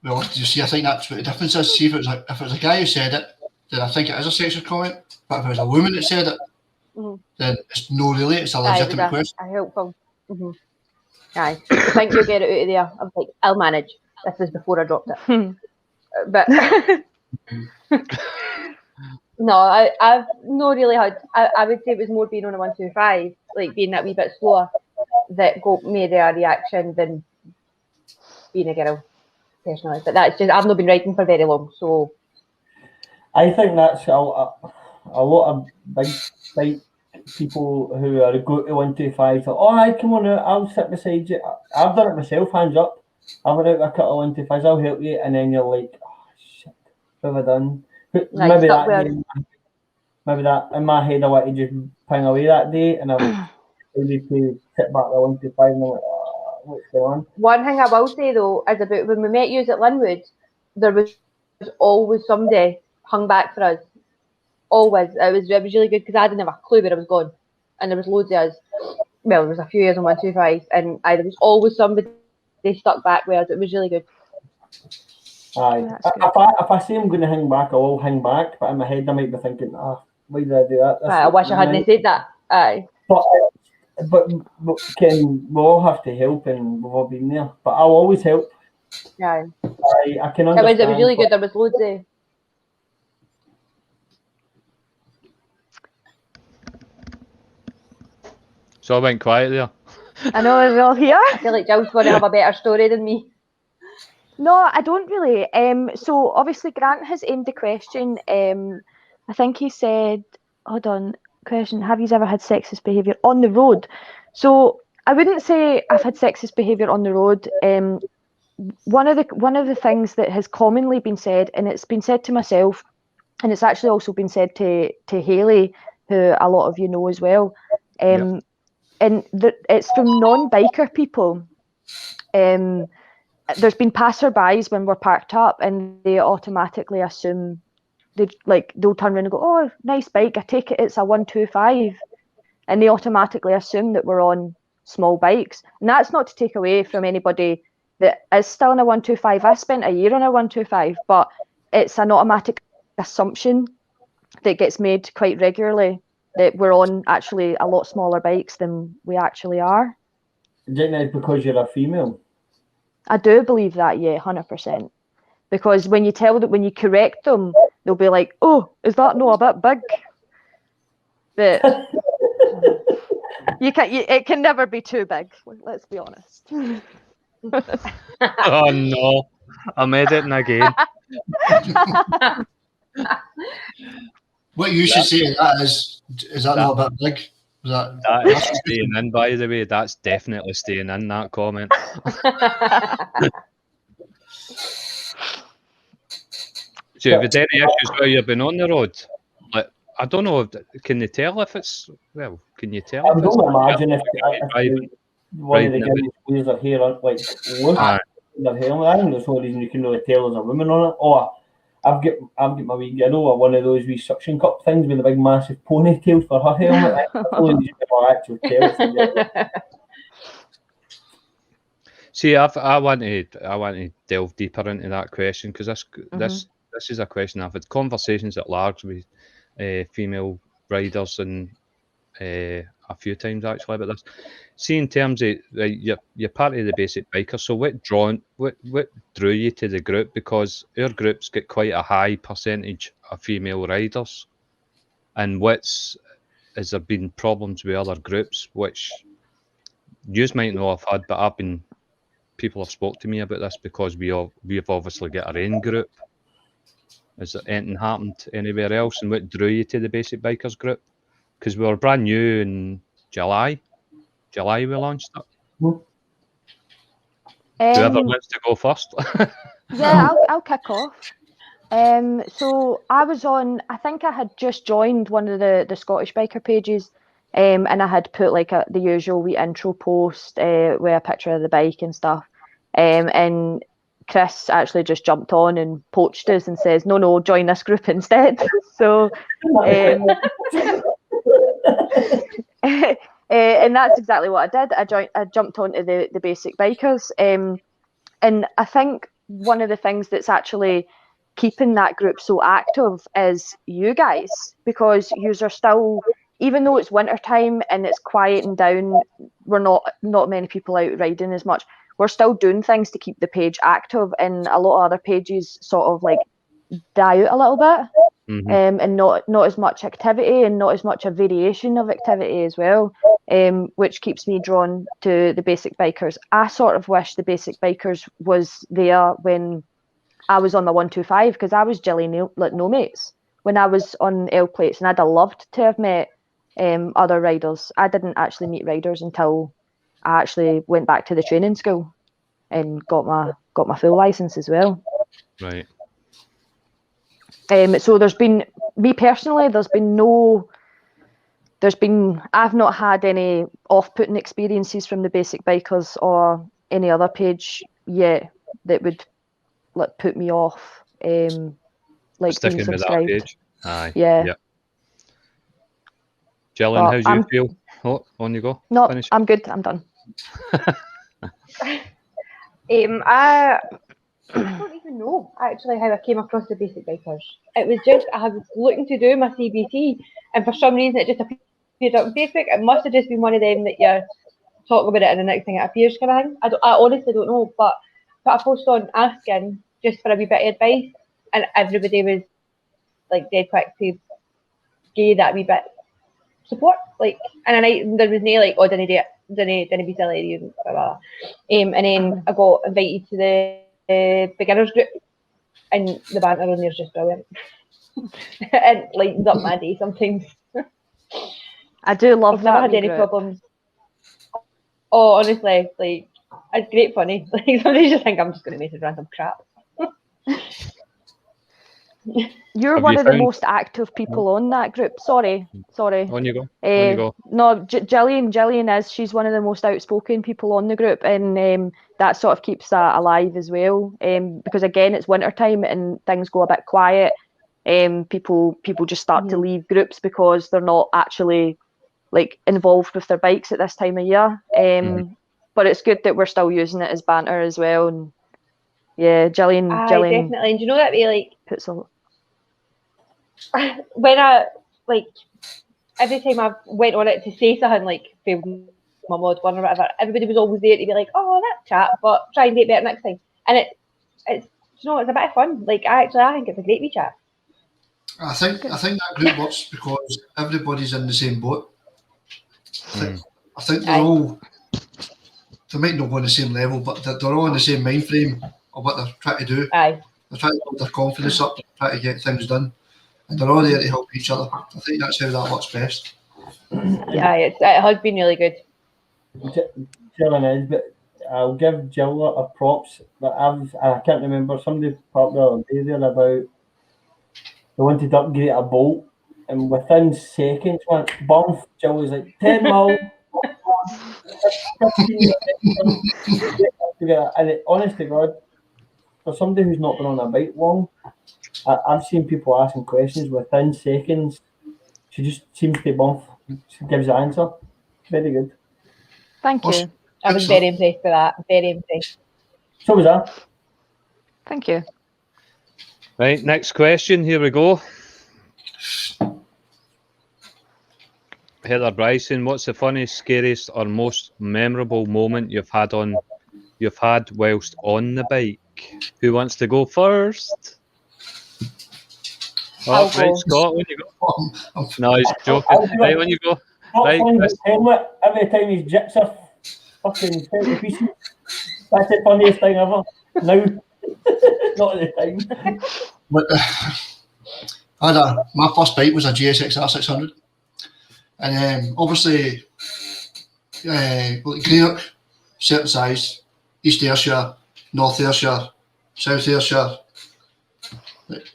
Well, you see, I think that's what the difference is. See, if it was a guy who said it, then I think it is a sexist comment. But if it was a woman that said it, then it's no really, it's a legitimate question. A helpful. Aye. I think you'll get it out of there. I was like, I'll manage. This was before I dropped it. But no, I've not really had. I would say it was more being on a 125, like being that wee bit slower, that made a reaction than being a girl, personally. But that's just, I've not been riding for very long, so. I think that's a lot of big people who are go to 125. So, all right, come on out, I'll sit beside you. I've done it myself, hands up. I went out with a couple of 125s, I'll help you, and then you're like, oh shit, what have I done? Maybe that in my head I wanted to just ping away that day, and I was ready to sit back at 125 and I'm like, oh, what's going on? One thing I will say though is about when we met you at Linwood, there was always somebody hung back for us. Always. It was really good because I didn't have a clue where I was going, and there was loads of us. Well, there was a few years on 125, and there was always somebody stuck back with us. It was really good. Aye. If I say I'm going to hang back, I will hang back. But in my head, I might be thinking, why did I do that? I wish I hadn't said that. Aye. But we all have to help, and we've all been there. But I'll always help. Yeah. I can understand. It was really good. There was loads of. So I went quiet there. I know we're all here. I feel like Jill's going to have a better story than me. No, I don't really. So obviously Grant has aimed the question. I think he said, hold on, question, have you ever had sexist behaviour on the road? So I wouldn't say I've had sexist behaviour on the road. One of the things that has commonly been said, and it's been said to myself, and it's actually also been said to Hayley, who a lot of you know as well. And it's from non-biker people. There's been passerbys when we're parked up, and they automatically assume they'll turn around and go, "Oh, nice bike. I take it it's a 125," and they automatically assume that we're on small bikes. And that's not to take away from anybody that is still on a 125. I spent a year on a 125, but it's an automatic assumption that gets made quite regularly that we're on actually a lot smaller bikes than we actually are. Do you think that's because you're a female? I do believe that, yeah, 100%. Because when you correct them, they'll be like, "Oh, is that not a bit big?" But it can never be too big. Let's be honest. Oh no, I'm editing again. What you should say to that is that not a bit big? That is staying in, by the way. That's definitely staying in, that comment. So have you had any issues while you've been on the road? Like, I don't know, can they tell if it's, well, can you tell I if it's don't imagine if driving? one of the Right, girls wears her hair on, like, loose, their hair, I think there's no reason you can really tell there's a woman on it. Or I've got my wee girl or one of those wee suction cup things with a big massive ponytail for her helmet. You can actually tell. See, I want to delve deeper into that question, because this is a question I've had conversations at large with female riders and a few times actually about this. See, in terms of you're part of the basic biker, so what drew you to the group? Because our group's got quite a high percentage of female riders, and has there been problems with other groups which you might not have had, but people have spoke to me about this, because we've obviously got our own group. Has there anything happened anywhere else, and what drew you to the basic bikers group? Because we were brand new in July we launched it. Whoever wants to go first. Yeah, I'll kick off. So I was on, I think I had just joined one of the Scottish biker pages, and I had put like the usual wee intro post with a picture of the bike and stuff. And Chris actually just jumped on and poached us and says, no, join this group instead. So and that's exactly what I did. I jumped onto the basic bikers, and I think one of the things that's actually keeping that group so active is you guys, because yous are still, even though it's winter time and it's quieting down, we're not many people out riding as much. We're still doing things to keep the page active, and a lot of other pages sort of like die out a little bit. And not as much activity and not as much a variation of activity as well, which keeps me drawn to the basic bikers. I sort of wish the basic bikers was there when I was on the 125, because I was jelly no mates when I was on L plates, and I'd have loved to have met other riders. I didn't actually meet riders until I actually went back to the training school and got my full license as well. Right. So there's been, me personally, I've not had any off-putting experiences from the basic bikers or any other page yet that would like put me off like sticking being with subscribed. that page. Aye. Yeah. Gillian, how do you feel? Oh, on you go. No, Finish. I'm good. I'm done. I don't even know actually how I came across the basic bikers. It was just I was looking to do my CBT, and for some reason it just appeared up on Facebook. It must have just been one of them that you talk about it and the next thing it appears kind of thing. I honestly don't know, but put a post on asking just for a wee bit of advice, and everybody was like dead quick to give that wee bit support. Like, and there was no like, oh, didn't be silly, and blah, blah. And then I got invited to the beginners group, and the banter on there's just brilliant. It lightens up my day sometimes. I do love I've that. never had any problems. Oh, honestly, like it's great funny. Like somebody just think I'm just going to message random crap. You're one of the most active people on that group. Sorry. On you go. No, Gillian is. She's one of the most outspoken people on the group, and that sort of keeps that alive as well. Because again, it's winter time and things go a bit quiet. People just start to leave groups because they're not actually like involved with their bikes at this time of year. But it's good that we're still using it as banter as well. And yeah, Gillian definitely. And do you know that way, like puts a when I like every time I went on it to say something like failed my mod one or whatever, everybody was always there to be like, oh, that's chat, but try and get better next time. And it's you know, it's a bit of fun. Like I think it's a great wee chat. I think that group works because everybody's in the same boat. I think they might not go on the same level, but they're all in the same mind frame of what they're trying to do. Aye. They're trying to build their confidence up, trying to get things done, and they're all there to help each other. I think that's how that works best. Yeah, it has been really good. Jill is, but I'll give Jill a props. But I can't remember, somebody talked the other day there about they wanted to upgrade a bolt, and within seconds went bump. Jill was like 10 mil. 15 and honest to God, for somebody who's not been on a bike long, I've seen people asking questions within seconds. She just seems to bump. She gives the answer. Very good. Thank you. I was very impressed with that. Very impressed. So was I. Thank you. Right, next question. Here we go. Heather Bryson, what's the funniest, scariest, or most memorable moment you've had whilst on the bike? Who wants to go first? I'll Right, go. Scott, when you go. No, he's joking. Right, when you go. Right, his helmet every time his jits are fucking 30 pieces. That's the funniest thing ever. Now, not at the time. But, my first bike was a GSXR 600, and obviously, Greenock, certain size, East Ayrshire, North Ayrshire, South Ayrshire.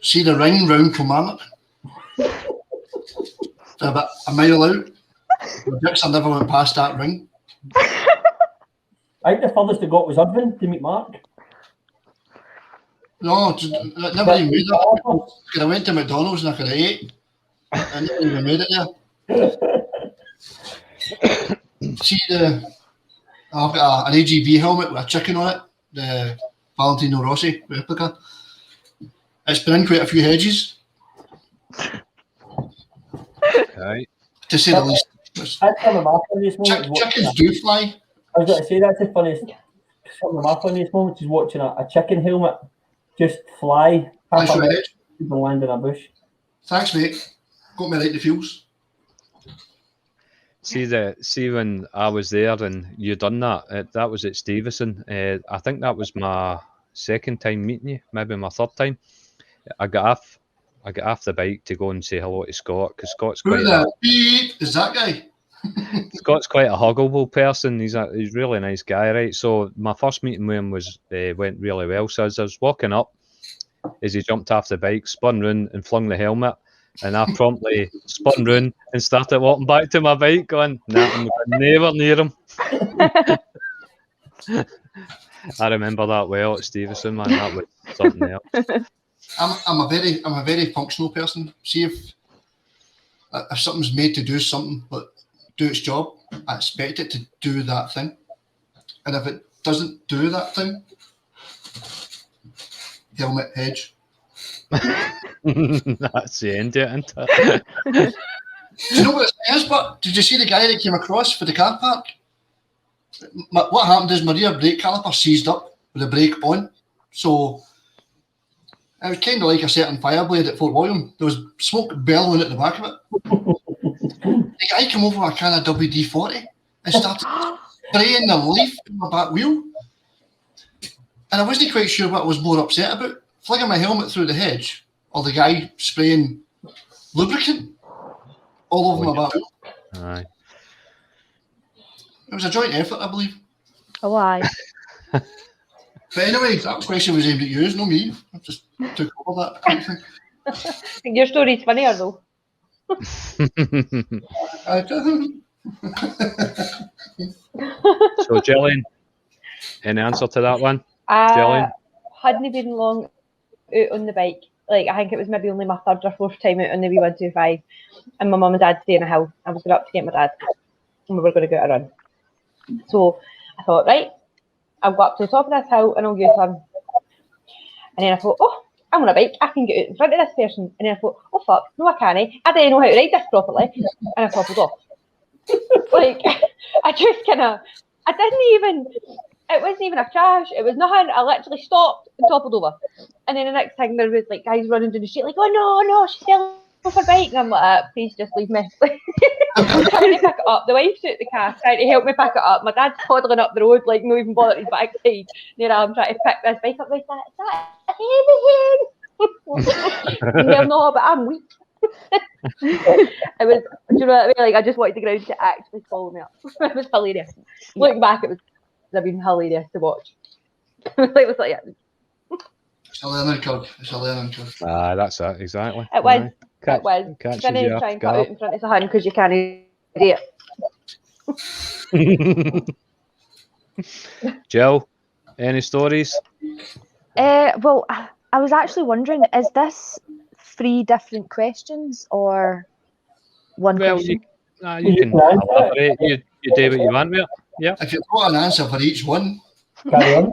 See the ring round Kilmarnock? About a mile out. The Dixon never went past that ring. I think the furthest I got was Udvin to meet Mark. No, I never even made that. I went to McDonald's and I could have ate. I never even made it there. See, I've got an AGB helmet with a chicken on it, the Valentino Rossi replica. It's been in quite a few hedges. Right. To say the least. That's some of my funniest moments. Chickens do fly. I was going to say, that's the funniest. Some of my funniest moments is watching a chicken helmet just fly half a minute and land in a bush. Thanks, mate. Got me right to feels. See when I was there and you done that, that was at Stevenson. I think that was my second time meeting you, maybe my third time. I got off the bike to go and say hello to Scott, because Scott's quite is that guy? Scott's quite a huggable person. He's a really nice guy, right? So my first meeting with him went really well. So as I was walking up, as he jumped off the bike, spun round and flung the helmet, and I promptly spun round and started walking back to my bike, going, "Nah, I'm never near him." I remember that well at Stevenson, man. That was something else. I'm a very functional person. See, if something's made to do something, but do its job, I expect it to do that thing. And if it doesn't do that thing, helmet, hedge. That's the end of it, isn't it? Do you know what it is? But did you see the guy that came across for the car park? What happened is my rear brake caliper seized up with the brake on. So it was kind of like a certain Fireblade at Fort William. There was smoke bellowing at the back of it. The guy came over with a can of WD-40 and started spraying the leaf in my back wheel. And I wasn't quite sure what I was more upset about, flinging my helmet through the hedge or the guy spraying lubricant all over my back wheel. Aye. It was a joint effort, I believe. Oh, aye. But anyway, that question was aimed at you, not me. I just took over that kind of thing. I think your story's funnier though. So, Jillian, any answer to that one? I hadn't been long out on the bike. Like, I think it was maybe only my third or fourth time out on the V125, and my mum and dad stay in a hill. I was going up to get my dad, and we were going to go out a run. So I thought, right, I'll go up to the top of this hill and I'll use him. And then I thought, oh, I'm on a bike, I can get out in front of this person. And then I thought, oh fuck, no I can't. I didn't know how to ride this properly. And I toppled off. Like, I just kind of, it wasn't even a crash, it was nothing. I literally stopped and toppled over. And then the next thing there was like guys running down the street like, oh no, she's still off her bike. And I'm like, please just leave me. trying to pick it up. The wife's out the car trying to help me pick it up. My dad's toddling up the road, like not even bothered his backside. There I'm trying to pick this bike up like that. Is that heavy? Hell no, but I'm weak. It was, do you know what I mean? Like I just wanted the ground to actually follow me up. It was hilarious. Looking back, it was been hilarious to watch. It was like, yeah. It's a learning curve. It's a learning curve. That's it, exactly. It was. Catch, It was. catches Trying you to off try and cut guard. out in front of the hun because you can't do it. Jill, any stories? Well, I was actually wondering, is this 3 different questions or one Well, question? you can elaborate. You do what you want with it. Yeah. If you've got an answer for each one, Carry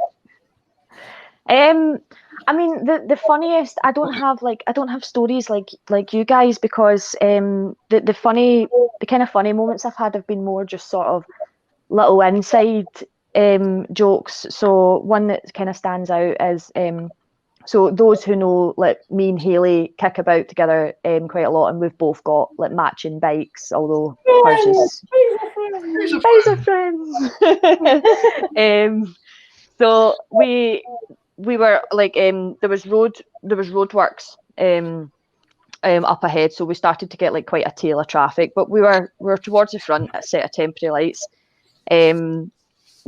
on. I mean, the funniest. I don't have stories like you guys, because the kind of funny moments I've had have been more just sort of little inside jokes. So one that kind of stands out is so those who know, like, me and Hayley kick about together quite a lot, and we've both got like matching bikes, although hers is Days of Friends. So we were like there was roadworks up ahead, so we started to get like quite a tail of traffic, but we were towards the front at a set of temporary lights.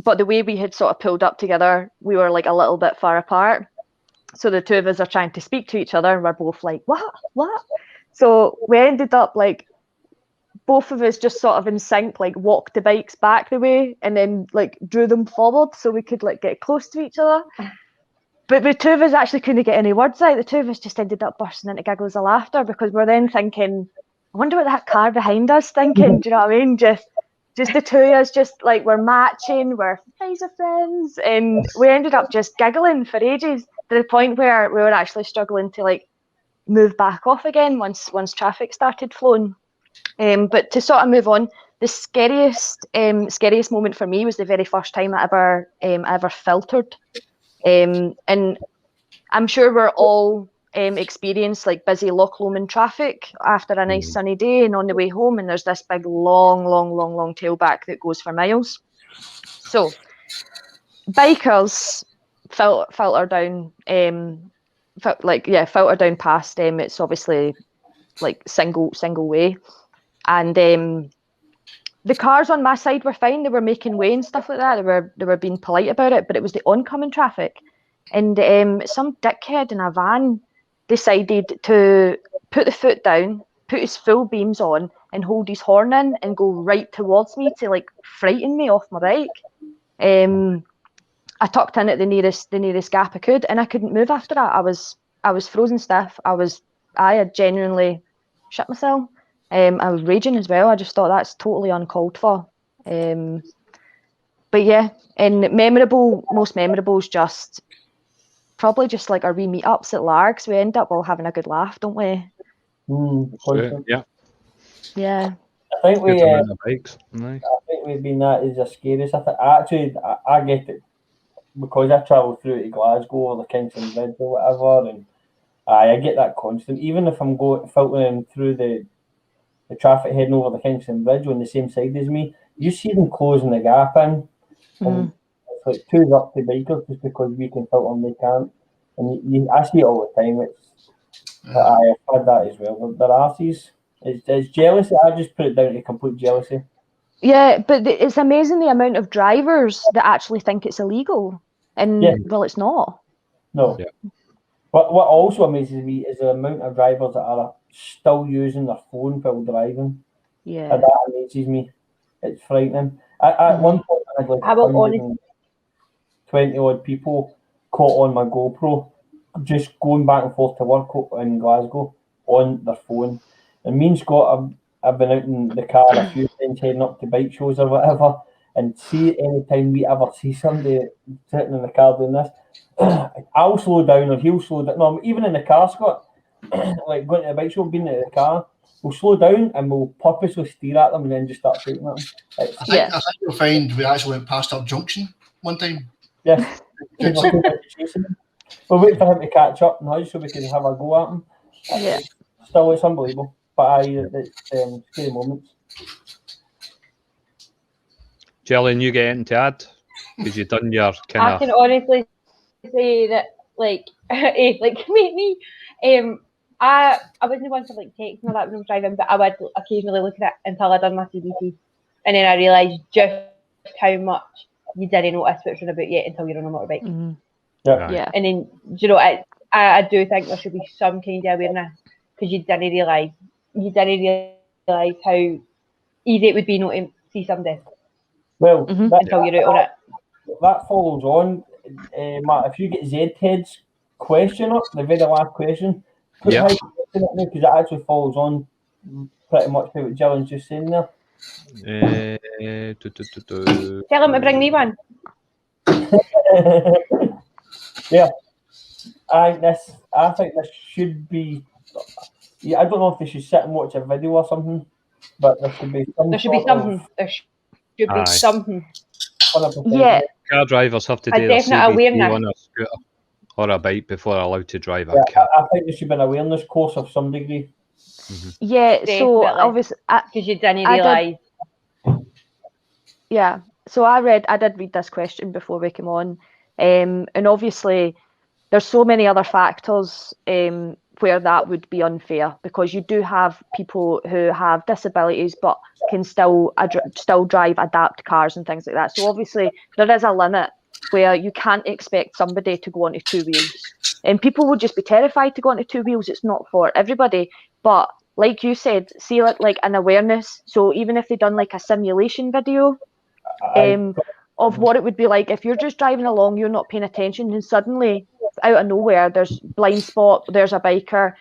But the way we had sort of pulled up together, we were like a little bit far apart. So the two of us are trying to speak to each other, and we're both like, what? So we ended up like, both of us just sort of in sync, like walked the bikes back the way and then like drew them forward so we could like get close to each other. But the two of us actually couldn't get any words out. The two of us just ended up bursting into giggles of laughter, because we're then thinking, I wonder what that car behind us thinking. Do you know what I mean? Just the two of us, just like we're matching, we're Days of Friends, and we ended up just giggling for ages, to the point where we were actually struggling to like move back off again once traffic started flowing. But to sort of move on, the scariest moment for me was the very first time I ever filtered. And I'm sure we're all experienced like busy Loch Lomond traffic after a nice sunny day and on the way home, and there's this big long tailback that goes for miles. So bikers filter down filter down past it's obviously like single way, and the cars on my side were fine. They were making way and stuff like that. They were being polite about it, but it was the oncoming traffic, and some dickhead in a van decided to put the foot down, put his full beams on, and hold his horn in and go right towards me to like frighten me off my bike. I tucked in at the nearest gap I could, and I couldn't move after that. I was frozen stiff. I had genuinely shit myself. I was raging as well. I just thought that's totally uncalled for. But yeah, and most memorable is just probably just like our wee meetups at Largs. We end up all having a good laugh, don't we? Yeah. Yeah. I think we. Good amount of bikes. Nice. I think we've been that is the scariest. I get it because I travel through to Glasgow or the Kingston Bridge or whatever, and I get that constant. Even if I'm filtering through the traffic heading over the Kingston Bridge on the same side as me, you see them closing the gap in. And it's like two up to bikers just because we can filter and they can't. And I see it all the time. I've had that as well. They're arses. It's jealousy. I just put it down to complete jealousy. Yeah, but it's amazing the amount of drivers that actually think it's illegal. And, well, it's not. No. Yeah. What also amazes me is the amount of drivers that are still using their phone while driving. Yeah. And that amazes me. It's frightening. At one point, I had like 20 odd people caught on my GoPro, just going back and forth to work in Glasgow on their phone. And me and Scott have been out in the car a few times heading up to bike shows or whatever, and see anytime we ever see somebody sitting in the car doing this, I'll slow down or he'll slow down. No, even in the car, Scott, like going to a bike show, being in the car, we'll slow down and we'll purposely steer at them and then just start shooting at them. I think you'll find we actually went past our junction one time. Yeah. We'll wait for him to catch up and hush so we can have a go at him. Still, it's unbelievable. But it's scary moments. Gillian, you get anything to add? Because you've done your kind I of... can honestly say that, like, like me, I wasn't one for like texting or that when I was driving, but I would occasionally look at it until I done my CBT, and then I realised just how much you didn't notice what it's about yet until you're on a motorbike. Mm-hmm. Yeah. Yeah. And then, you know, I do think there should be some kind of awareness, because you didn't realise how easy it would be not to see somebody Well, Mhm. until you're out on it. that follows on. Matt, if you get Z-Head's question up, the very last question, put Yeah. how you question it now, because it actually follows on pretty much what Gillian's just saying there. Tell him to bring me one. Yeah, I think this should be. Yeah, I don't know if they should sit and watch a video or something, but there should be some. There should be something. There should be Aye. something. 100%. Yeah. Car drivers have to A do their definite CBT awareness. on a scooter or a bike before they're allowed to drive a Yeah, car. I think there should be an awareness course of some degree. Yeah. So Definitely. obviously, Because you didn't I did- realise. yeah. So I did read this question before we came on, and obviously, there's so many other factors where that would be unfair, because you do have people who have disabilities but can still drive adapt cars and things like that. So obviously there is a limit where you can't expect somebody to go onto two wheels, and people would just be terrified to go onto two wheels. It's not for everybody, but like you said, see like an awareness. So even if they done like a simulation video of what it would be like if you're just driving along, you're not paying attention, and suddenly out of nowhere there's blind spot, there's a biker,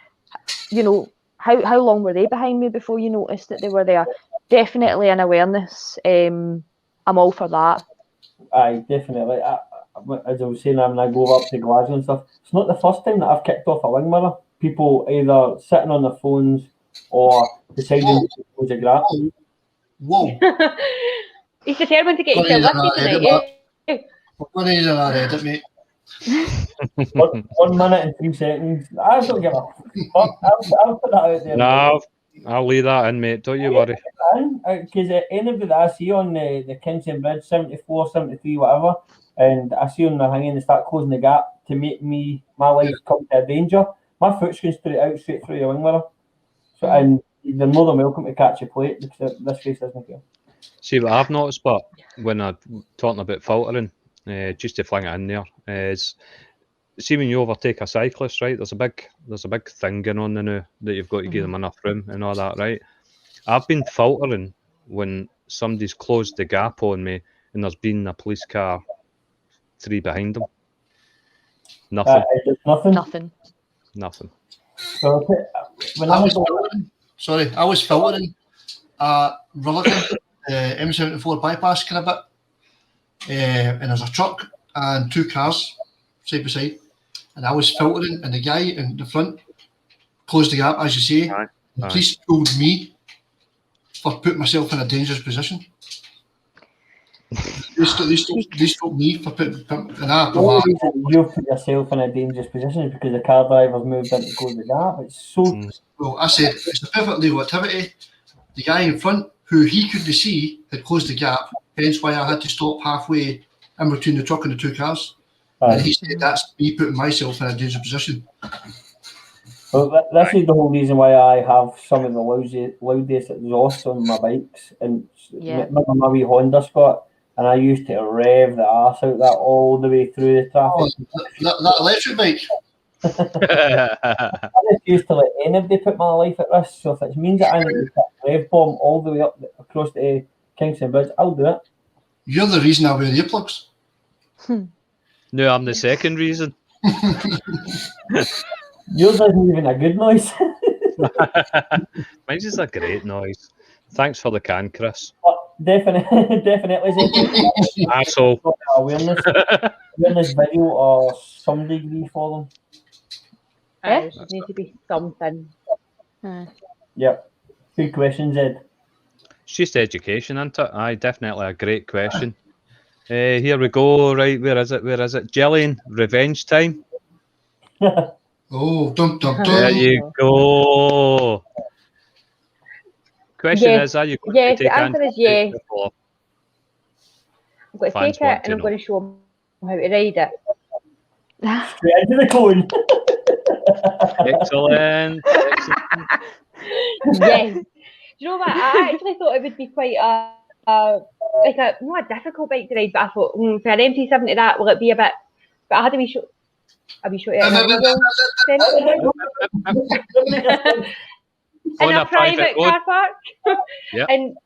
you know, how long were they behind me before you noticed that they were there? Definitely an awareness. I'm all for that. Aye, definitely. As I was saying, when I go up to Glasgow and stuff, it's not the first time that I've kicked off a wing mirror. People either sitting on their phones or deciding to close a grab. Whoa. He's determined to get Funny himself that lifted edit, tonight. Yeah. What is that edit, mate? 1 minute and 3 seconds. I don't give a fuck. I'll put that out there. No, I'll leave that in, mate. Don't you worry. Because anybody that I see on the Kingston Bridge, 74, 73, whatever, and I see them hanging, they start closing the gap to make my life come to a danger, my foot's going straight through your wing mirror. So, and they're more than welcome to catch a plate, because this face doesn't care. See what I've noticed, but when I'm talking about filtering, just to fling it in there, is see when you overtake a cyclist, right? There's a big thing going on now that you've got to give them enough room and all that, right? I've been filtering when somebody's closed the gap on me and there's been a police car 3 behind them. Nothing. Nothing. So when I was filtering Rutherglen, M74 bypass kind of bit, and there's a truck and 2 cars side by side, and I was filtering, and the guy in the front closed the gap, as you say. Aye. The police told me for putting myself in a dangerous position. They stopped me for putting, and I, the only reason you've put yourself in a dangerous position is because the car driver's moved in to close the gap. It's so. Well, I said it's a perfect legal activity. The guy in front, who he couldn't see, had closed the gap. Hence why I had to stop halfway in between the truck and the 2 cars. And he said that's me putting myself in a dangerous position. Well, this is the whole reason why I have some of the loudest exhausts on my bikes. And remember my wee Honda, Scott? And I used to rev the arse out that all the way through the traffic. Oh, that electric bike? I refuse to let anybody put my life at risk. So if it means that I need to put a rev bomb all the way up across the Kingston Bridge, I'll do it. You're the reason I wear earplugs. No, I'm the second reason. Yours isn't even a good noise. Mine's just a great noise. Thanks for the can, Chris. Definitely. Asshole. Awareness video or some degree for them. There needs to be something. Yep. Good question, Zed. It's just education, isn't it? Aye, definitely a great question. Here we go. Right, where is it? Gillian, revenge time. Oh, dum dum dum. There you go. Question Yes. is, are you going Yes, to take the answer is Andy's yes. bike before? I'm going to Fans take it want and to I'm know. going to show them how to ride it. Straight into the cone. Excellent. Excellent. Yes. Do you know what? I actually thought it would be quite like a not a difficult bike to ride, but I thought for an MT70 that will it be a bit. But I had a wee shot. In On a private road. car park. Yep. And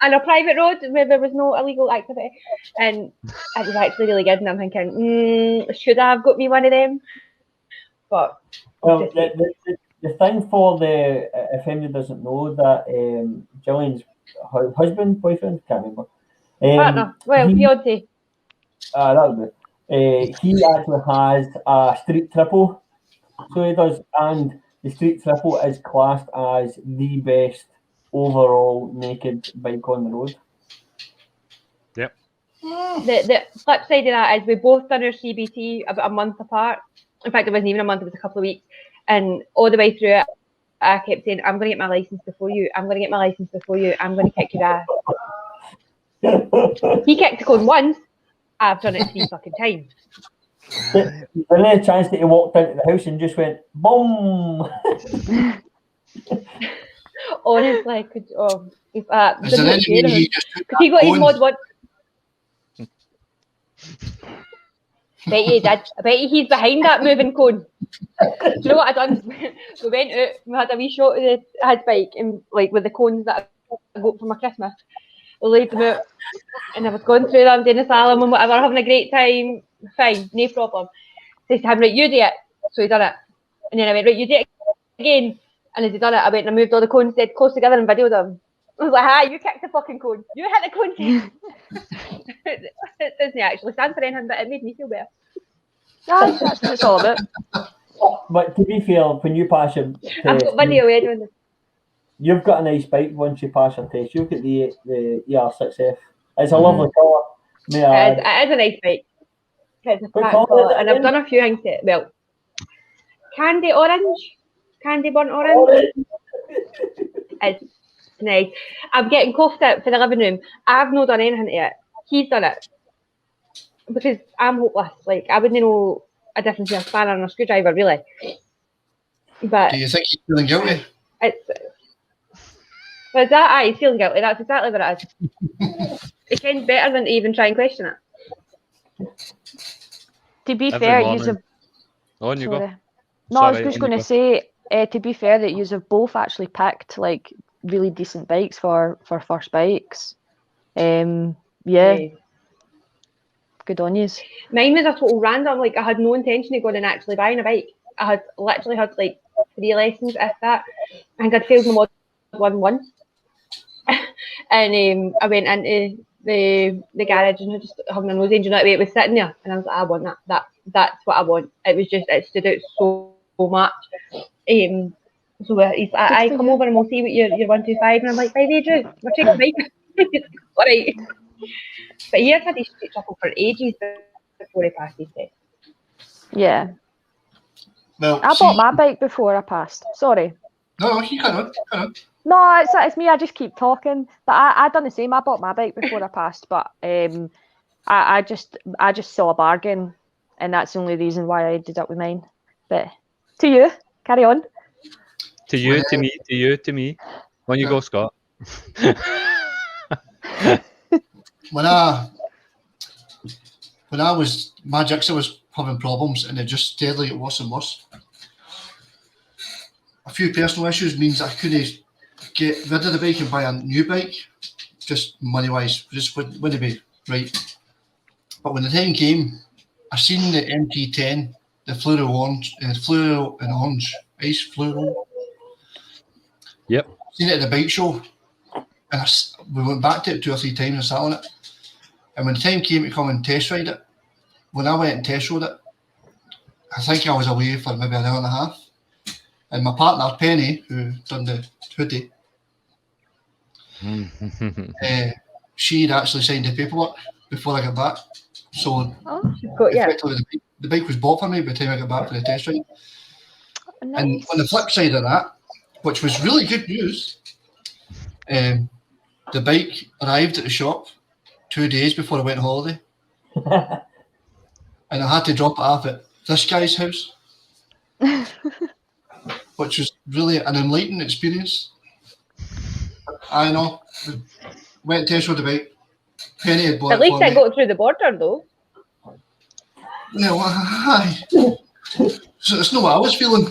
on a private road where there was no illegal activity, and it was actually really good. And I'm thinking, should I have got me one of them? But Well, the thing for the if anybody doesn't know that Gillian's husband, boyfriend, can't remember. partner, well, fiance. That'll do. He actually has a street triple, so he does, and the street triple is classed as the best overall naked bike on the road. Yep. The flip side of that is we both done our CBT about a month apart. In fact, it wasn't even a month; it was a couple of weeks. And all the way through it, I kept saying, "I'm going to get my license before you. I'm going to get my license before you. I'm going to kick your ass." He kicked the cone once. I've done it 3 fucking times. Then a chance that he walked into the house and just went boom. Honestly, could Is there any way he just took he got his that mod one. Bet you he did. I bet you he's behind that moving cone. Do you know what I done? We went out, we had a wee shot of his bike and like with the cones that I got for my Christmas. We laid them out and I was going through them, doing the slalom and whatever, having a great time. Fine, no problem. Says to him, right, you do it. So he done it. And then I went, right, you do it again. And as he done it, I went and I moved all the cones dead close together and videoed them. I was like, hi, you kicked the fucking cone. You hit the cone. It doesn't actually stand for anything, but it made me feel better. That's what it's all about. But to be fair, when you pass your I've test, got video doing this. you've got a nice bike once you pass your test. You've got the ER6F. It's a lovely colour. It is a nice bike. It's a flat colour. And I've done a few things to it. Well, candy orange. Candy burnt orange. It's nice. I'm getting coughed out for the living room. I've not done anything to it. He's done it. Because I'm hopeless. Like, I wouldn't know a difference between a spanner and a screwdriver, really. But Do you think he's feeling guilty? But is that he's feeling guilty? That's exactly what it is. He kens better than to even try and question it. To be Every fair, morning. you've On you go. No, I was Sorry, just on going you to say, to be fair, that you've both actually picked like really decent bikes for first bikes. Yeah, good on yous. Mine was a total random. Like, I had no intention of going and actually buying a bike. I had literally had like 3 lessons, if that. I think I'd failed my mod one once. And I went into the garage and I just having a nose engine out. It was sitting there, and I was like, I want that. That's what I want. It stood out so much. So he's like, I come over and we'll see what your 125. And I'm like, by the way, Drew, we're taking the bike. All right. But he has had his street triple for ages before he passed his test. Yeah. Well, I bought my bike before I passed. Sorry. No, you can't. No, it's me. I just keep talking. But I done the same. I bought my bike before I passed, but I just saw a bargain, and that's the only reason why I ended up with mine. But to you, carry on. To you, to me, to you, to me. On you go, Scott. When I was, my Jigsaw was having problems and it just steadily got worse and worse. A few personal issues means I couldn't get rid of the bike and buy a new bike, just money wise, just wouldn't be right. But when the time came, I seen the MT10, the fluoro and orange, ice fluoro. Yep. Seen it at the bike show, and we went back to it 2 or 3 times and sat on it. And when the time came to come and test ride it, when I went and test rode it, I think I was away for maybe an hour and a half. And my partner, Penny, who done the hoodie, she'd actually signed the paperwork before I got back. So effectively the bike was bought for me by the time I got back for the test ride. Nice. And on the flip side of that, which was really good news, The bike arrived at the shop 2 days before I went on holiday, and I had to drop it off at this guy's house, which was really an enlightening experience. I know. Went to Tesco the bike. Penny had bought At least it for I me. got through the border though. No, aye. So it's not what I was feeling.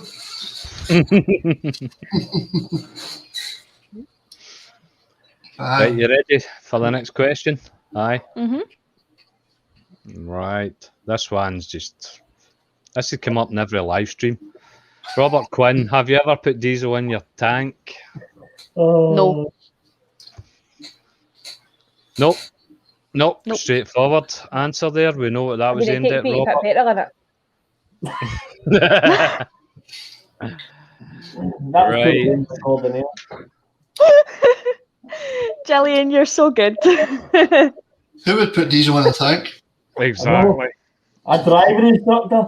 Right, you ready for the next question? Aye. Mhm. Right. This has come up in every live stream. Robert Quinn, have you ever put diesel in your tank? No. Nope. Nope. Nope. Straightforward answer there. We know what that was Did it aimed take at, me to put Robert. petrol in it? That's Right. cool. There. Jillian, you're so good. Who would put diesel in a tank? Exactly. A driver instructor.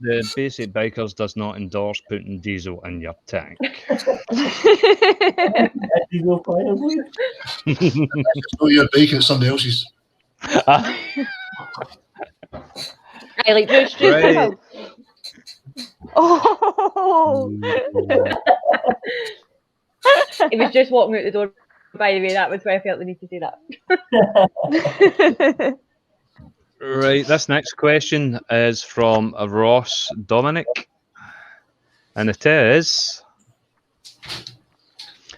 The Basic Bikers does not endorse putting diesel in your tank. A diesel Fireblade. It's not your bike, it's somebody else's. I like just Right. Oh. It was just walking out the door. By the way, that was why I felt the need to say that. Right, this next question is from Ross Dominic. And it is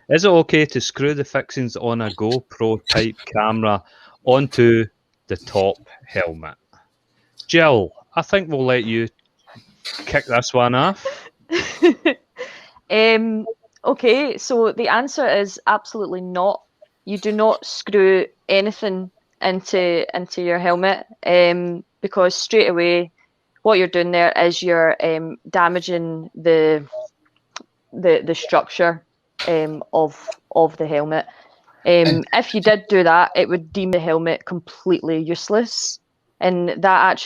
it okay to screw the fixings on a GoPro type camera onto the top helmet? Jill, I think we'll let you kick this one off. Okay, so the answer is absolutely not. You do not screw anything into your helmet, because straight away what you're doing there is you're damaging the structure of the helmet. If you did do that, it would deem the helmet completely useless, and that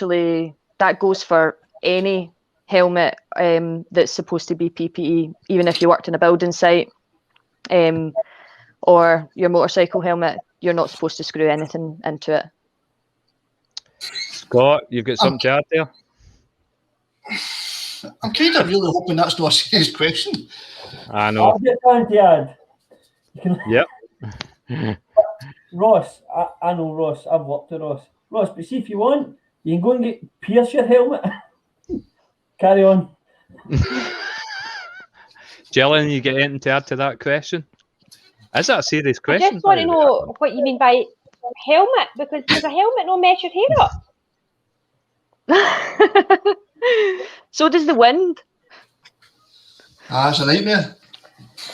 goes for any helmet that's supposed to be PPE, even if you worked in a building site, or your motorcycle helmet. You're not supposed to screw anything into it. Scott, you've got something to add there? I'm kind of really hoping that's not a serious question. I know. I'll get down to add. Yep. Ross, I know Ross. I've worked with Ross. Ross, but see if you want, you can go and pierce your helmet. Carry on. Jillian, you get anything to add to that question? Is that a serious I question? just want to know what you mean by helmet, because does a helmet not mess your hair up? So does the wind. It's a nightmare.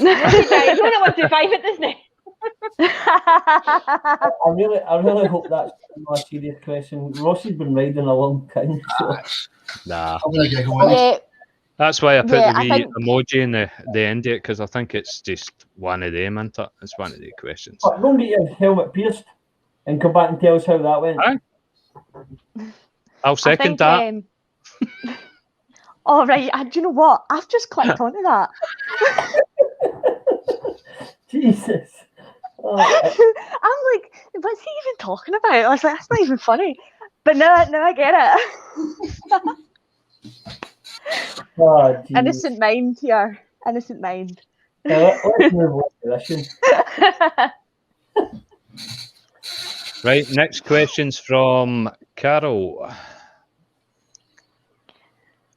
It's only 1 to 5 at Disney. I really hope that's not a serious question. Ross has been riding a long time. So. Nah. I'm going to get going. Yeah, That's why I put Yeah, the I wee think- emoji in the end of it, because I think it's just one of them, isn't it? It's one of the questions. But go and get your helmet pierced and come back and tell us how that went. Aye. I'll second that. Oh, right. Do you know what? I've just clicked onto that. Jesus. Oh, I'm like, what's he even talking about? I was like, that's not even funny. But now I get it. oh, geez. Innocent mind here. Innocent mind. Let's move on to this one. Right, next question's from Carol.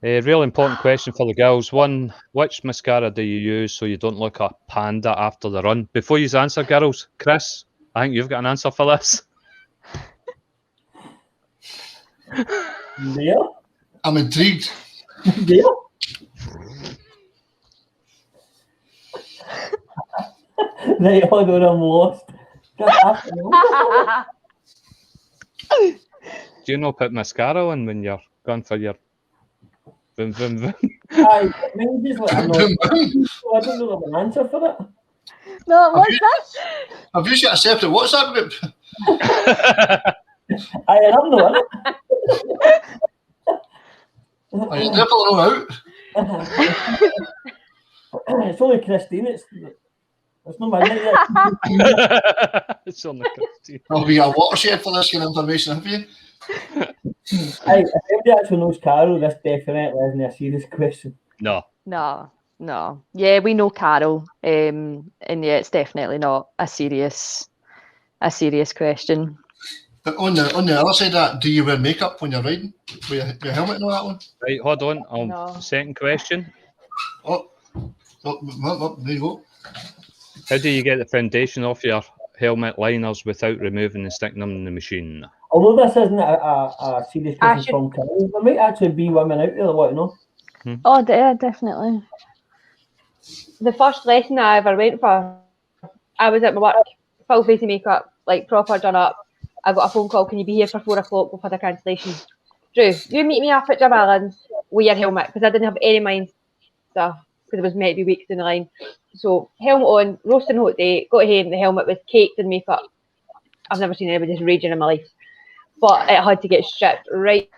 A real important question for the girls. One, which mascara do you use so you don't look a panda after the run? Before you answer, girls, Chris, I think you've got an answer for this. There? I'm intrigued. There? Right, hold on, I'm lost. Do you not put mascara on when you're going for your vroom, vroom, vroom? Aye, mine just like, I don't know an answer for it. No, what's that? Have you got a separate WhatsApp group? Aye, I'm not in it. Are you definitely not out? It's only Christine. It's not midnight yet. It's on the Christine. Have we got a watershed for this kind of information, have you? Hey, if anybody actually knows Carol, this definitely isn't a serious question. No. No. Yeah, we know Carol, and yeah, it's definitely not a serious question. But on the other side of that, do you wear makeup when you're riding? With your helmet and all that one? Right, hold on. No. Second question. Well, there you go. How do you get the foundation off your helmet liners without removing and sticking them in the machine? Although this isn't a serious question should- from Carol, there might actually be women out there that want to know. Oh, yeah, definitely. The first lesson I ever went for, I was at my work, full face of makeup, like proper done up. I got a phone call, can you be here for 4 o'clock? We've had a cancellation. Drew, you meet me up at Jim Allen's with your helmet, because I didn't have any mind stuff, because it was meant to be weeks in the line. So, helmet on, roasting hot day, got home, the helmet was caked in makeup. I've never seen anybody just raging in my life. But it had to get stripped right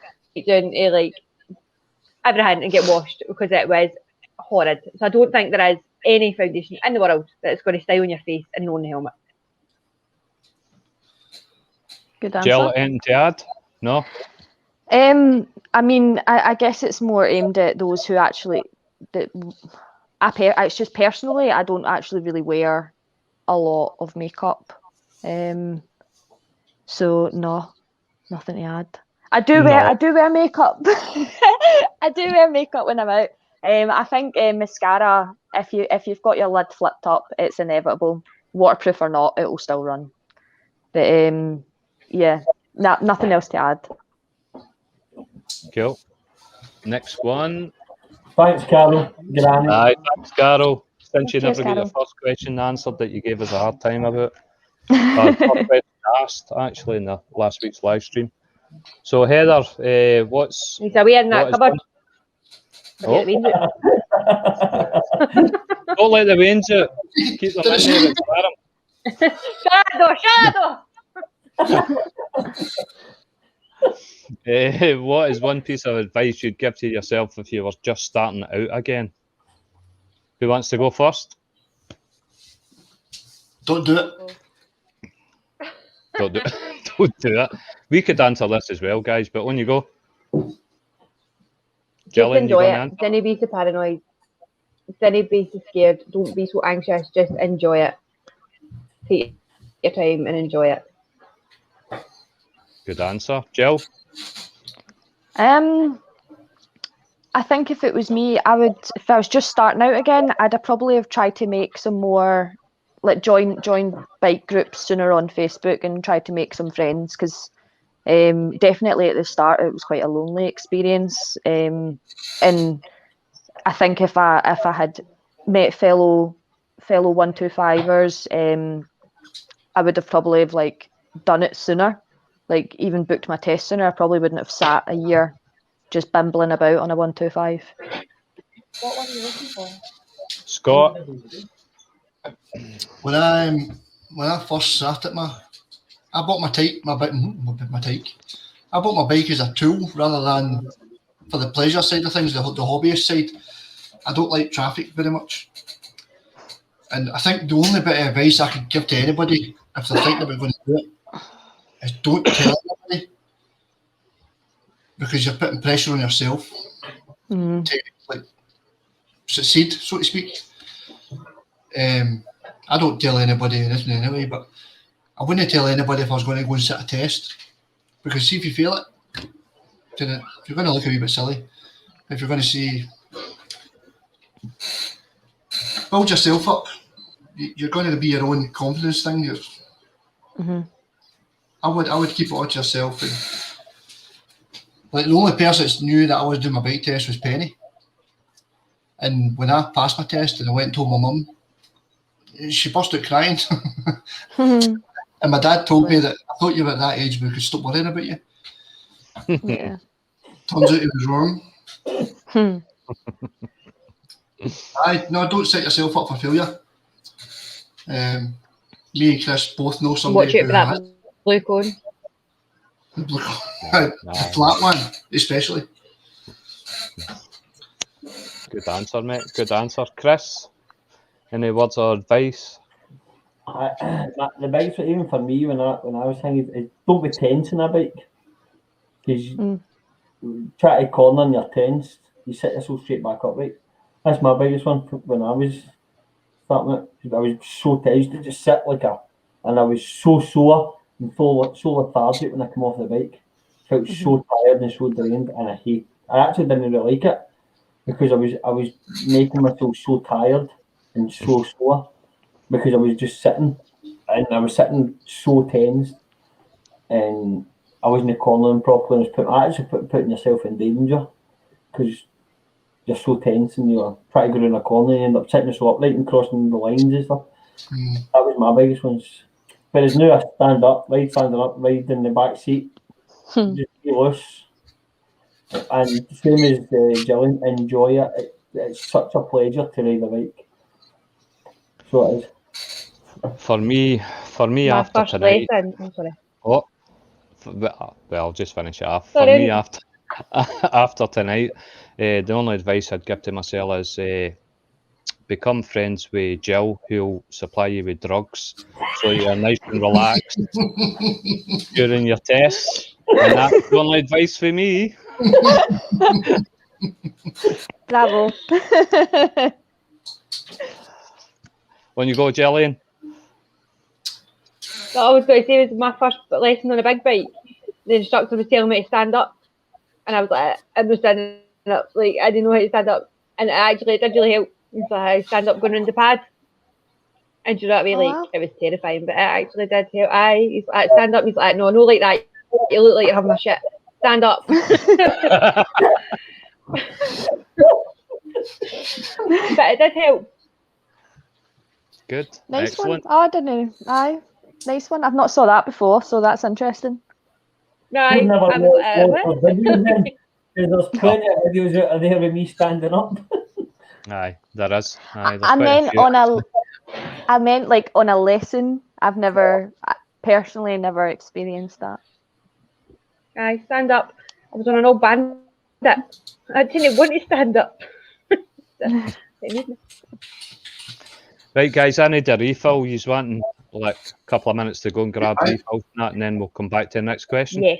down to like everything and get washed because it was horrid. So I don't think there is any foundation in the world that's going to stay on your face and on the helmet. Good answer. Jill, anything to add? No? I mean, I guess it's more aimed at those who actually, it's just personally, I don't actually really wear a lot of makeup. So no, nothing to add. I do wear makeup. I do wear makeup when I'm out. I think mascara, if you've got your lid flipped up, it's inevitable. Waterproof or not, it will still run. But yeah, nothing else to add. Cool. Next one. Thanks, Carol. Good answer. Aye, thanks, Carol. Since you Cheers, never got your Carol. first question answered that you gave us a hard time about. First question asked, actually, in the last week's live stream. So, Heather, what's... He's away in that what is cupboard. Oh. Don't let the veins out. Keep them in there and wear them. What is one piece of advice you'd give to yourself if you were just starting out again? Who wants to go first? Don't do it. Don't do it. Don't do it. We could answer this as well, guys, but on you go. Just Gillian, enjoy you it. Don't be so paranoid. Don't be so scared. Don't be so anxious. Just enjoy it. Take your time and enjoy it. Good answer. Jill? I think if it was me, if I was just starting out again, I'd probably have tried to make some more, like join bike groups sooner on Facebook and try to make some friends, because definitely at the start it was quite a lonely experience. And I think if I had met fellow 125ers, I would have probably done it sooner, like even booked my test sooner. I probably wouldn't have sat a year just bimbling about on a 125. What one are you looking for? Scott? When I first started I bought my bike. I bought my bike as a tool rather than for the pleasure side of things, the hobbyist side. I don't like traffic very much. And I think the only bit of advice I could give to anybody if they're thinking about going to do it is don't tell anybody, because you're putting pressure on yourself to succeed, so to speak. I don't tell anybody anything anyway, but I wouldn't tell anybody if I was going to go and sit a test, because see if you fail it, then you're going to look a wee bit silly. If you're going to say, build yourself up, you're going to be your own confidence thing. I would keep it all to yourself. And, like, the only person that knew that I was doing my bike test was Penny. And when I passed my test and I went and told my mum, she burst out crying. And my dad told me that I thought you were at that age we could stop worrying about you. Yeah. Turns out he was wrong. Don't set yourself up for failure. Me and Chris both know somebody. Watch out for that blue cone. The flat one, especially. Good answer, mate. Good answer. Chris, any words or advice? The advice, even for me, when I was thinking, is don't be tense on a bike. Because you try to corner and you're tense, you sit yourself straight back up, right? That's my biggest one when I was starting it. I was so tense, I used to just sit and I was so sore and so lethargic when I come off the bike. Felt so tired and so drained, and I actually didn't really like it because I was making myself so tired and so sore because I was just sitting, and I was sitting so tense, and I wasn't cornering properly. I was actually putting yourself in danger because you're so tense and you're trying to go around a corner and you end up sitting so upright and crossing the lines and stuff. That was my biggest ones. Whereas now I stand up, standing up, ride in the back seat, just be loose. And same as Gillian, enjoy it. It's such a pleasure to ride a bike. So it is. For me My after first tonight. lesson. I'm sorry. Oh, well, I'll just finish it off. Sorry. For me after tonight, the only advice I'd give to myself is become friends with Jill, who'll supply you with drugs, so you're nice and relaxed during your tests. And that's the only advice for me. Bravo. When you go, Jillian. So I was going to say was my first lesson on a big bike. The instructor was telling me to stand up, and I was like, I'm not standing up. Like I didn't know how to stand up, and it did really help. And so I stand up going around the pad, and do you know what I mean? Like it was terrifying, but it actually did help. He's like, stand up. He's like, no, like that. You look like you're having a shit. Stand up. But it did help. Good. Nice Excellent. one. Oh, I don't know. Aye. Nice one. I've not saw that before, so that's interesting. No, You've never I was watched videos then? There's plenty of videos out there with me standing up. Aye, there is. Aye, there's I quite a meant few. I meant like on a lesson. I've personally never experienced that. I stand up. I was on an old bandit. I didn't want to stand up. Right, guys, I need a refill. You's wanting like a couple of minutes to go and grab refills and that, and then we'll come back to the next question. Yeah.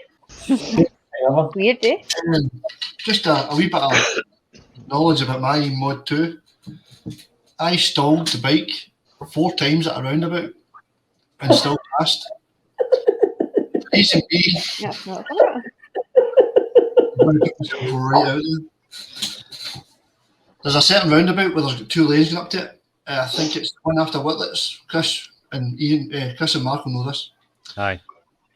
Weird, eh? Just a wee bit of knowledge about my mod 2. I stalled the bike 4 times at a roundabout and still passed. Reason being, That's not right out there. There's a certain roundabout where there's 2 lanes going up to it. I think it's the one after Whitlets. Chris and Ian, Chris and Mark will know this. Aye.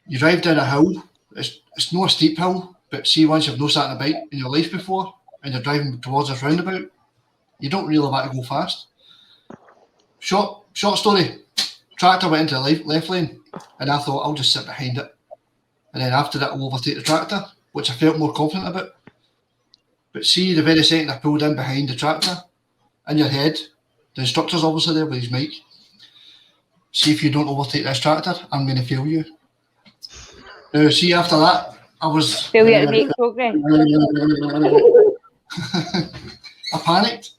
You drive down a hill. It's not a steep hill, but see, once you've no sat on a bike in your life before and you're driving towards this roundabout, you don't really want to go fast. Short story. Tractor went into the left lane, and I thought I'll just sit behind it, and then after that I'll overtake the tractor, which I felt more confident about. But see, the very second I pulled in behind the tractor, in your head, the instructor's obviously there with his mic. See, if you don't overtake this tractor, I'm going to fail you. Now, see, after that, I was... failure to make progress. I panicked,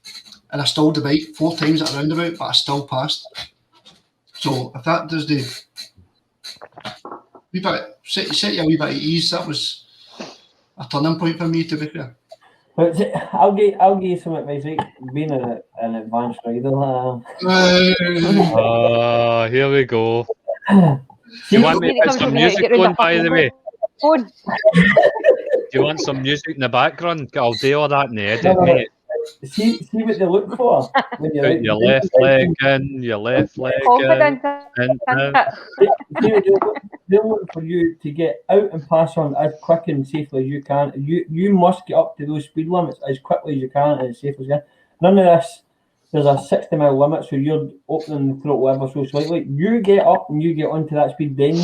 and I stalled the bike 4 times at a roundabout, but I still passed. So, if that does the... wee bit, set you a wee bit at ease, that was a turning point for me, to be fair. But I'll give you some advice, right? Being an advanced rider. Here we go. Do you want me to put some music on, by the way? Do you want some music in the background? I'll do all that in the edit, mate. See what they look for. When you're Put your left leg in, your left leg Confidence. in. They look for you to get out and pass on as quick and safely as you can. You must get up to those speed limits as quickly as you can and as safe as you can. None of this. There's a 60-mile limit, so you're opening the throttle ever so slightly. You get up and you get onto that speed, then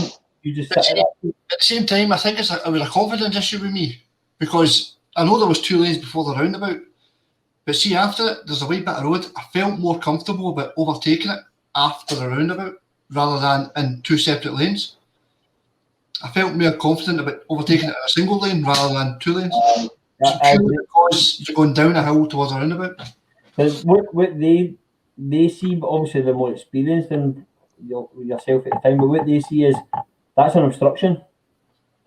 you just sit at that speed. At the same time, I think it was a confidence issue with me, because I know there was 2 lanes before the roundabout, but see, after it, there's a wee bit of road. I felt more comfortable about overtaking it after the roundabout rather than in 2 separate lanes. I felt more confident about overtaking it in a single lane rather than 2 lanes. Because you're going down a hill towards a roundabout. What they see, but obviously they're more experienced than yourself at the time, but what they see is that's an obstruction.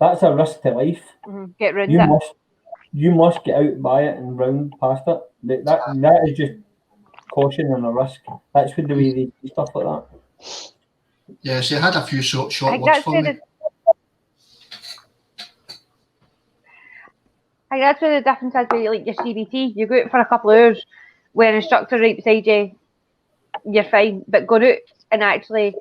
That's a risk to life. Get rid of it. You must get out by it and round past it. That is just caution and a risk. That's the way they do stuff like that. Yeah, she had a few short words for me. I think that's where the difference is with like your CBT. You go out for a couple of hours with an instructor right beside you, you're fine. But going out and actually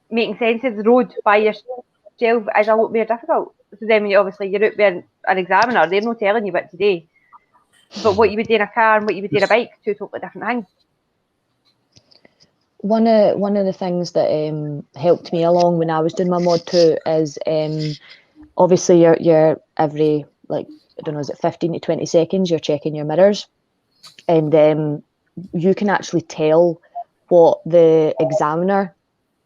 making sense of the road by yourself is a lot more difficult. So then when you're out with an examiner, they're not telling you what to do. But what you would do in a car and what you would do in a bike, two totally different things. One of the things that helped me along when I was doing my mod 2 is obviously you're every, like, I don't know, is it 15 to 20 seconds you're checking your mirrors, and you can actually tell what the examiner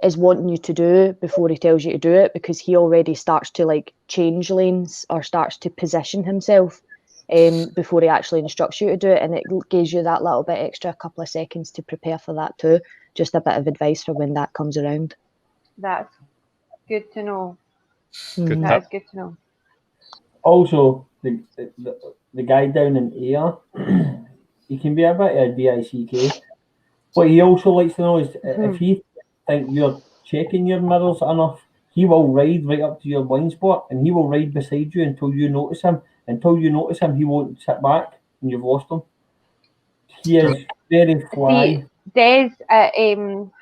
is wanting you to do before he tells you to do it, because he already starts to like change lanes or starts to position himself before he actually instructs you to do it, and it gives you that little bit extra couple of seconds to prepare for that too. Just a bit of advice for when that comes around. That's good to know. Good That is good to know. Also, the guy down in Ayr, he can be a bit of a DICK. What he also likes to know is if he think you're checking your mirrors enough, he will ride right up to your blind spot and he will ride beside you until you notice him. Until you notice him, he won't sit back and you've lost him. He is very fly. Des at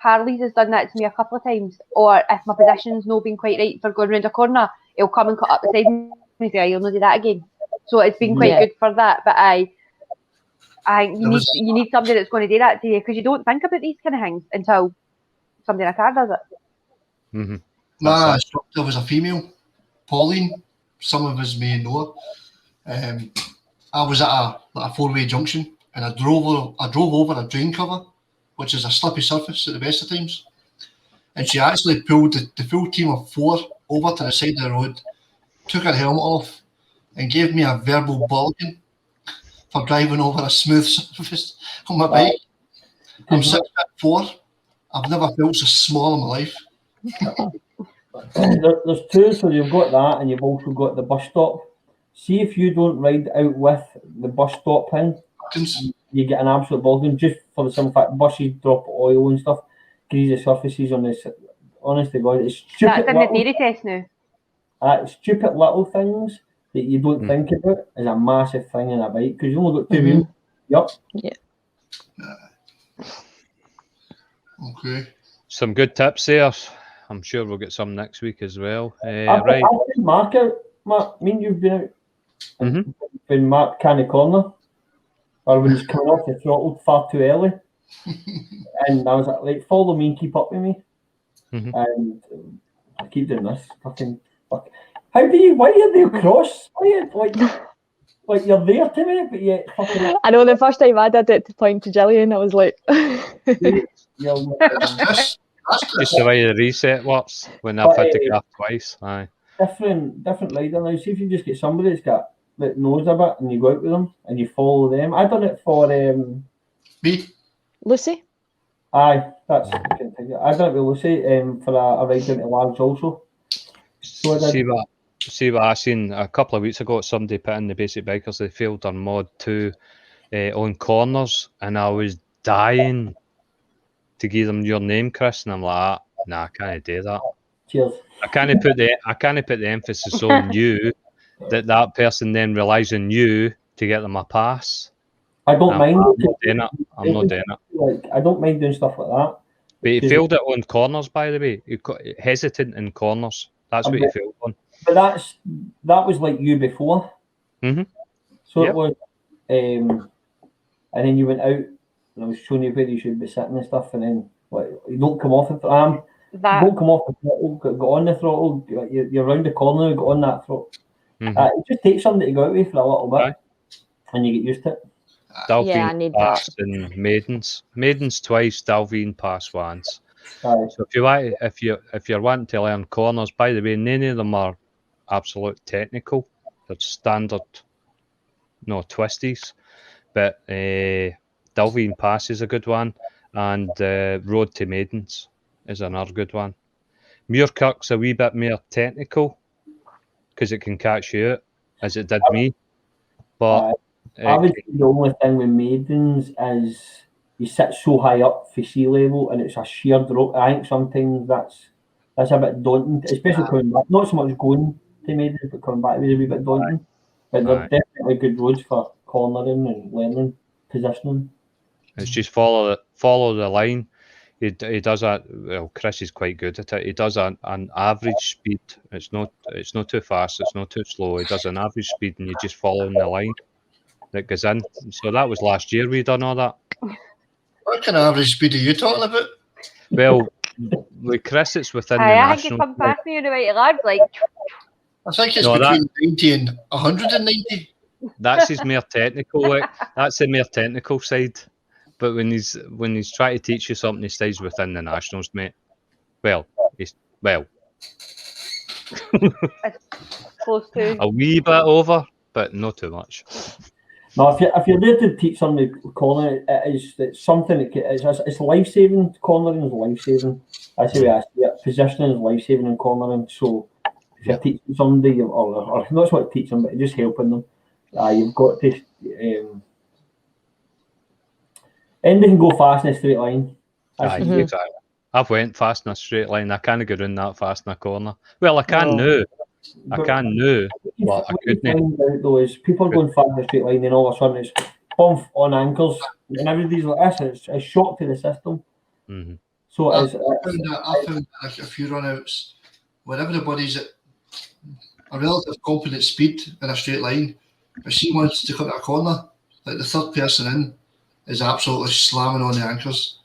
Harley's has done that to me a couple of times. Or if my position's not been quite right for going round a corner, he'll come and cut up beside me and say, "You'll not do that again." So it's been quite good for that. But you need somebody that's going to do that to you, because you don't think about these kind of things until somebody in a car does it. Mm-hmm. My instructor was a female, Pauline. Some of us may know her. I was at a four-way junction, and I drove over a drain cover, which is a slippy surface at the best of times. And she actually pulled the full team of 4 over to the side of the road, took her helmet off, and gave me a verbal bulletin for driving over a smooth surface on my bike. I'm 6'4". I've never felt so small in my life. There's two, so you've got that, and you've also got the bus stop. See if you don't ride out with the bus stop in, you get an absolute bulletin, just for the simple fact buses drop oil and stuff, greasy surfaces on this. Honest to God, it's stupid. That's in the theory test now. Stupid little things that you don't think about is a massive thing in a bike, because you only got 2 wheels. Yep. Yeah. Okay. Some good tips there. I'm sure we'll get some next week as well. I've been Mark out. Mark, I mean, you've been out. When Mark can the corner, or when he's coming off the throttle far too early, and I was like, follow me and keep up with me. And I keep doing this. Fucking fuck. How do you? Why are they across? Why are you, like you're there to me, but yet fucking. I know the first time I did it to point to Gillian, I was like. Just the way the reset works when I've had to graph twice. Aye. Different rider now. See if you just get somebody that knows a bit and you go out with them and you follow them. I done it for me. Lucy. Aye, that's I done it with Lucy for a ride down to Largs also. So see what I seen a couple of weeks ago. Somebody put in the basic bikers, they failed on mod 2 on corners, and I was dying to give them your name, Chris, and I'm like, nah, I can't do that. Cheers. I can't put the emphasis on you that person then relies on you to get them a pass. I don't mind. I'm not doing it. Like, I don't mind doing stuff like that. But he failed it on corners, by the way. He got hesitant in corners. That's what he failed on. But that was like you before. So it was, and then you went out, and I was showing you where you should be sitting and stuff, and then like you don't come off the throttle. Don't come off the throttle. Go on the throttle. You're around the corner. Go on that throttle. It just takes somebody to go out with for a little bit, and you get used to it. Dalveen I need passed that. in maidens twice, Dalveen passed once. So if you're wanting to learn corners, by the way, none of them are absolute technical. They're standard no twisties, but Dalveen Pass is a good one, and Road to Maidens is another good one. Muirkirk's a wee bit more technical because it can catch you out, as it did me. But I would say the only thing with Maidens is you sit so high up for sea level and it's a sheer drop. I think sometimes that's a bit daunting, especially coming back. Not so much going to Maidens, but coming back is a wee bit daunting. But they're definitely good roads for cornering and learning positioning. It's just follow the line. He does that. Well, Chris is quite good at it. He does an average speed. It's not too fast. It's not too slow. He does an average speed, and you just follow the line that goes in. So that was last year we done all that. What kind of average speed are you talking about? Well, with Chris, it's within the I think you national. come past me on the way to lads, like. I think it's between 90 and 190. That's his more technical. That's the more technical side. But when he's trying to teach you something, he stays within the nationals, mate. Well. It's close to a wee bit over, but not too much. No, if you're there to teach somebody cornering, it's something it's life saving. Cornering is life saving. That's the way I see it. Positioning is life saving in cornering. So if you're teaching somebody, or not so much teaching, but just helping them, you've got to. Anybody can go fast in a straight line. Exactly. I've went fast in a straight line. I can't go around that fast in a corner. Well, I can now. I can now, but I couldn't. Though is people are going fast in a straight line, and all of a sudden it's bump on ankles, and everybody's like this. It's a shock to the system. Mm-hmm. So I found a few runouts where everybody's at a relative competent speed in a straight line. If she wants to cut a corner, like the third person in is absolutely slamming on the anchors.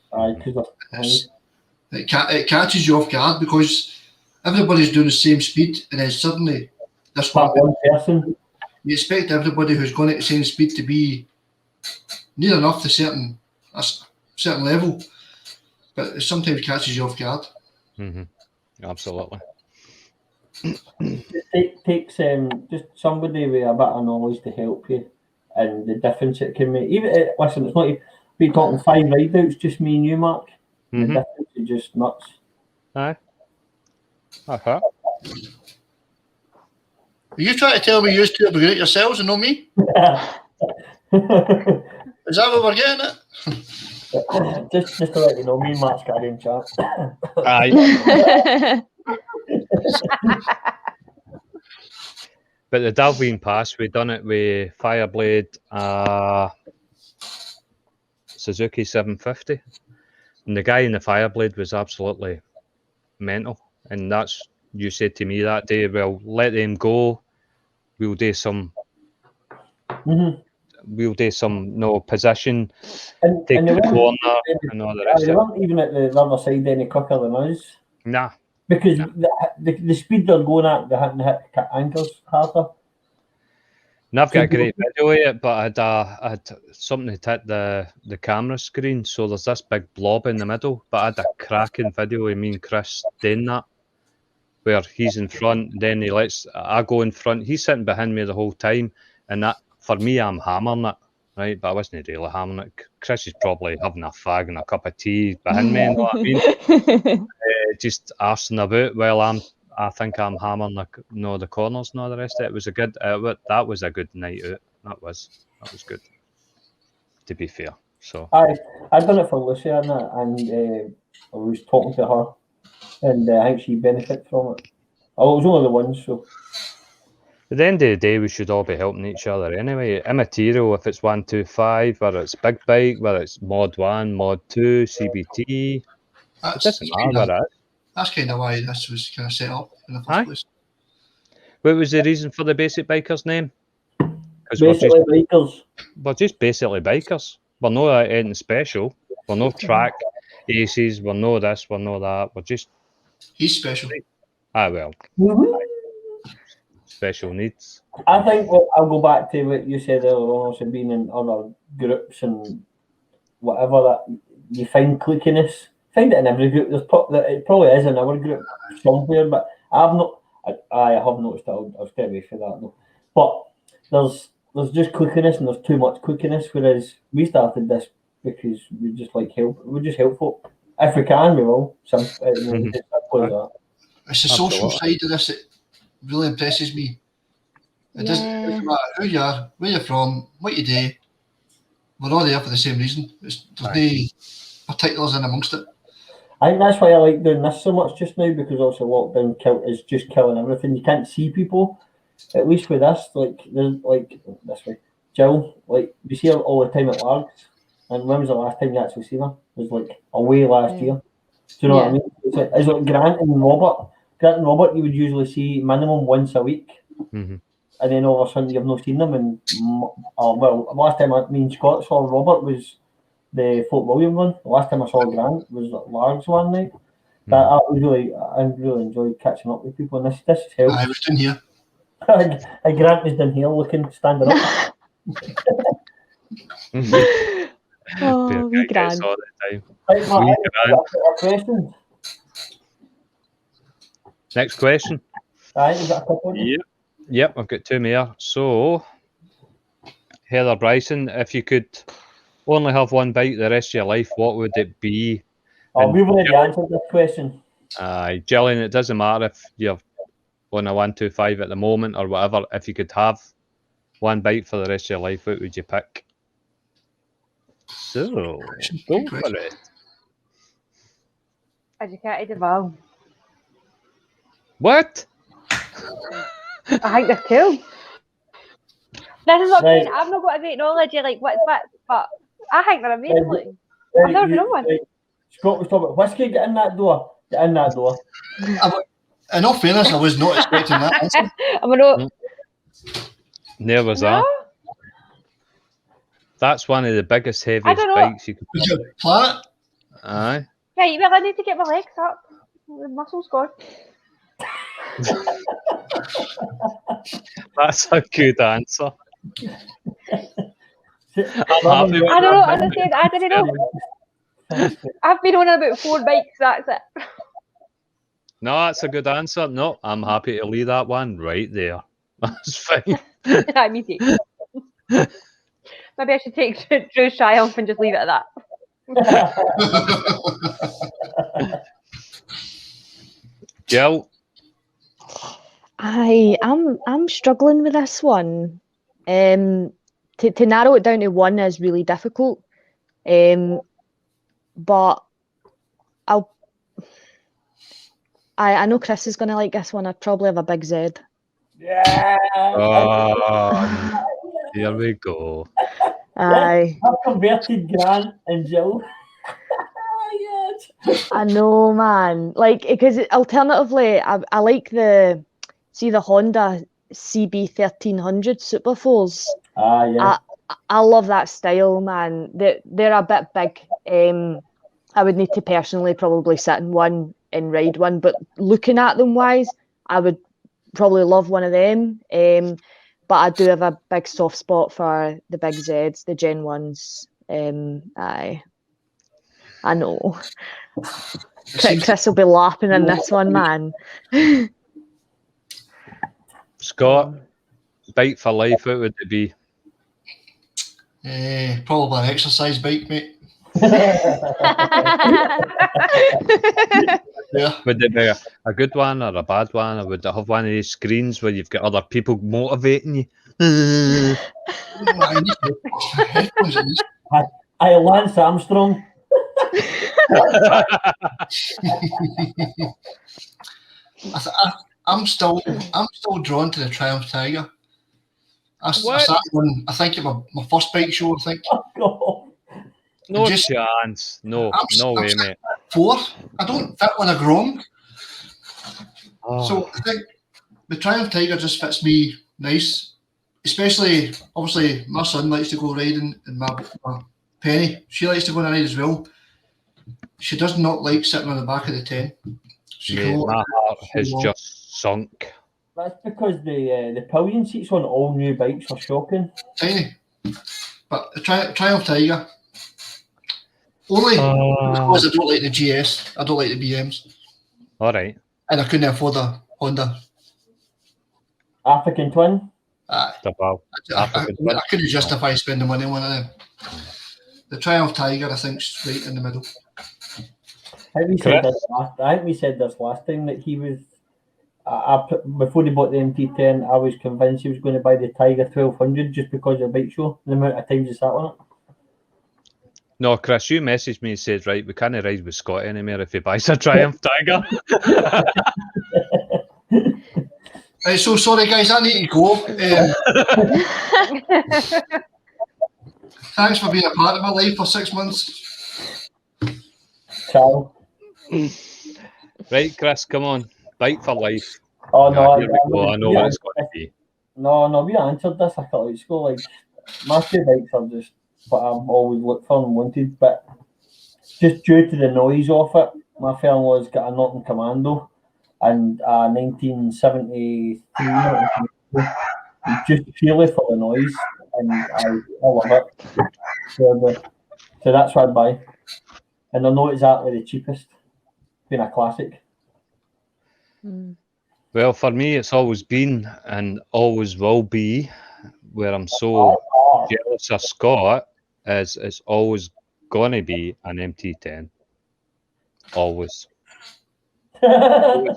It catches you off guard because everybody's doing the same speed, and then suddenly this one person. You expect everybody who's going at the same speed to be near enough to a certain level, but it sometimes catches you off guard. Mm-hmm. Absolutely. It takes just somebody with a bit of knowledge to help you, and the difference it can make. Even listen, it's not we're talking 5 ride-outs, just me and you, Mark. Mm-hmm. The difference is just nuts. Aye. Are you trying to tell me you two are good at yourselves and not me? Is that what we're getting at? just to let you know, me and Mark's carrying chat. Aye. But the Dalveen Pass, we done it with Fireblade, Suzuki 750, and the guy in the Fireblade was absolutely mental. And that's, you said to me that day, well, let them go. We'll do some. Mm-hmm. We'll do some position, and take the corner, and all the rest. They weren't even at the other side any quicker than us. Nah. Because the speed they're going at, they hadn't hit ankles harder. And I've got a great video of it, but I had something that hit the camera screen, so there's this big blob in the middle, but I had a cracking video of me and Chris doing that, where he's in front, then I go in front, he's sitting behind me the whole time, and that, for me, I'm hammering it, right, but I wasn't really hammering it. Chris is probably having a fag and a cup of tea behind me, you know what I mean? Just arsing about while I think I'm hammering the corners and all the rest of it. It was a good. That was a good night out. That was good. To be fair, so I done it for Lucy and I was talking to her, and I think she benefited from it. Oh, it was only the one, so. At the end of the day, we should all be helping each other anyway. Immaterial if it's 125, whether it's big bike, whether it's Mod 1, Mod 2, CBT. It doesn't matter what it is. That's kind of why this was kind of set up in the first place. What was the reason for the basic bikers name? Basically bikers. We're just basically bikers. We're not anything special. We're no track aces. We're no this. We're no that. We're just. He's special. Well. Mm-hmm. Special needs. I think I'll go back to what you said earlier on, also being in other groups and whatever, that you find cliquiness. Find it in every group. It probably is in our group somewhere, but I have noticed that. I'll stay away from that though. But there's just quickiness and there's too much quickiness. Whereas we started this because we just like help. We just help folk. If we can, we will. Just simple as that. It's the social side of this that really impresses me. It doesn't matter who you are, where you're from, what you do. We're all there for the same reason. There's no particulars in amongst it. I think that's why I like doing this so much just now, because also lockdown is just killing everything. You can't see people. At least with this, there's this way. Jill, we see her all the time at Largs. And when was the last time you actually seen her? It was away last year. Do you know what I mean? It's like Grant and Robert. Grant and Robert you would usually see minimum once a week. Mm-hmm. And then all of a sudden you've not seen them. And last time me and Scott saw Robert was the Fort William one. The last time I saw Grant was at Largs one night. I really enjoyed catching up with people, and this has helped. I was down here. Grant was down here standing up. Oh, we Grant. All the time. Question. Next question. Is that a couple? Yep, I've got two more. So, Heather Bryson, if you could only have one bike the rest of your life, what would it be? We've already answered this question. Gillian, it doesn't matter if you're on a 125 at the moment or whatever. If you could have one bike for the rest of your life, what would you pick? So, go for it. AGPTEK. What? I think they're cool. This is what I'm saying. I've not got a great knowledge of what's what, but I think they're amazing. I've never known one. Scott was talking about whiskey. Get in that door. Get in that door. In all fairness, I was not expecting that answer. There was that. That's one of the biggest, heaviest bikes you could. Was your Planet? Aye. Right, well, I need to get my legs up. The muscle's gone. That's a good answer. I don't know. As I said, I didn't know. I've been on about 4 bikes. That's it. No, that's a good answer. No, I'm happy to leave that one right there. That's fine. Me too. Maybe I should take Drew's triumph and just leave it at that. Jill? I'm struggling with this one. To narrow it down to one is really difficult. But I know Chris is gonna like this one. I'd probably have a big Z. Yeah. Oh, here we go. Aye. I've converted Grant and Jill. I know, man. Because alternatively, I like the Honda CB1300 Super 4s. I love that style, man. They're a bit big. I would need to personally probably sit in one and ride one, but looking at them wise, I would probably love one of them. But I do have a big soft spot for the big Zs, the Gen 1s. I know. Chris will be laughing in this one, man. Scott, bike for life, what would it be? Probably an exercise bike, mate. Yeah. Would it be a good one or a bad one, or would it have one of these screens where you've got other people motivating you? Lance Armstrong. I'm still drawn to the Triumph Tiger. I sat on, I think, my first bike show, I think. No chance. No way, mate. 4. I don't fit on a Grom. So I think the Triumph Tiger just fits me nice. Especially, obviously, my son likes to go riding, and my Penny, she likes to go on a ride as well. She does not like sitting on the back of the 10. My heart has just sunk. That's because the pillion seats on all new bikes are shocking. Tiny. But the Triumph Tiger, only because I don't like the GS, I don't like the BMs. All right. And I couldn't afford a Honda. African Twin? The ball. I couldn't justify spending money on one of them. The Triumph Tiger, I think, is right in the middle. I think we said this last time that he was. Before he bought the MT10, I was convinced he was going to buy the Tiger 1200 just because of the bike show, the amount of times he sat on it. No, Chris, you messaged me and said, right, we can't ride with Scott anymore if he buys a Triumph Tiger. Right, so sorry guys, I need to go. Thanks for being a part of my life for 6 months. Ciao. Right, Chris, come on. Bike for life. Oh no, Here we go. I know what it's going to be. No, we answered this a couple of weeks ago. Like, my two bikes are just what I've always looked for and wanted, but just due to the noise of it, my father-in-law's got a Norton Commando and a 1973 just purely for the noise, and I love it. So that's what I'd buy. And they're not exactly the cheapest, being a classic. Well, for me, it's always been and always will be where I'm so jealous of Scott is it's always going to be an MT10. Always. Always.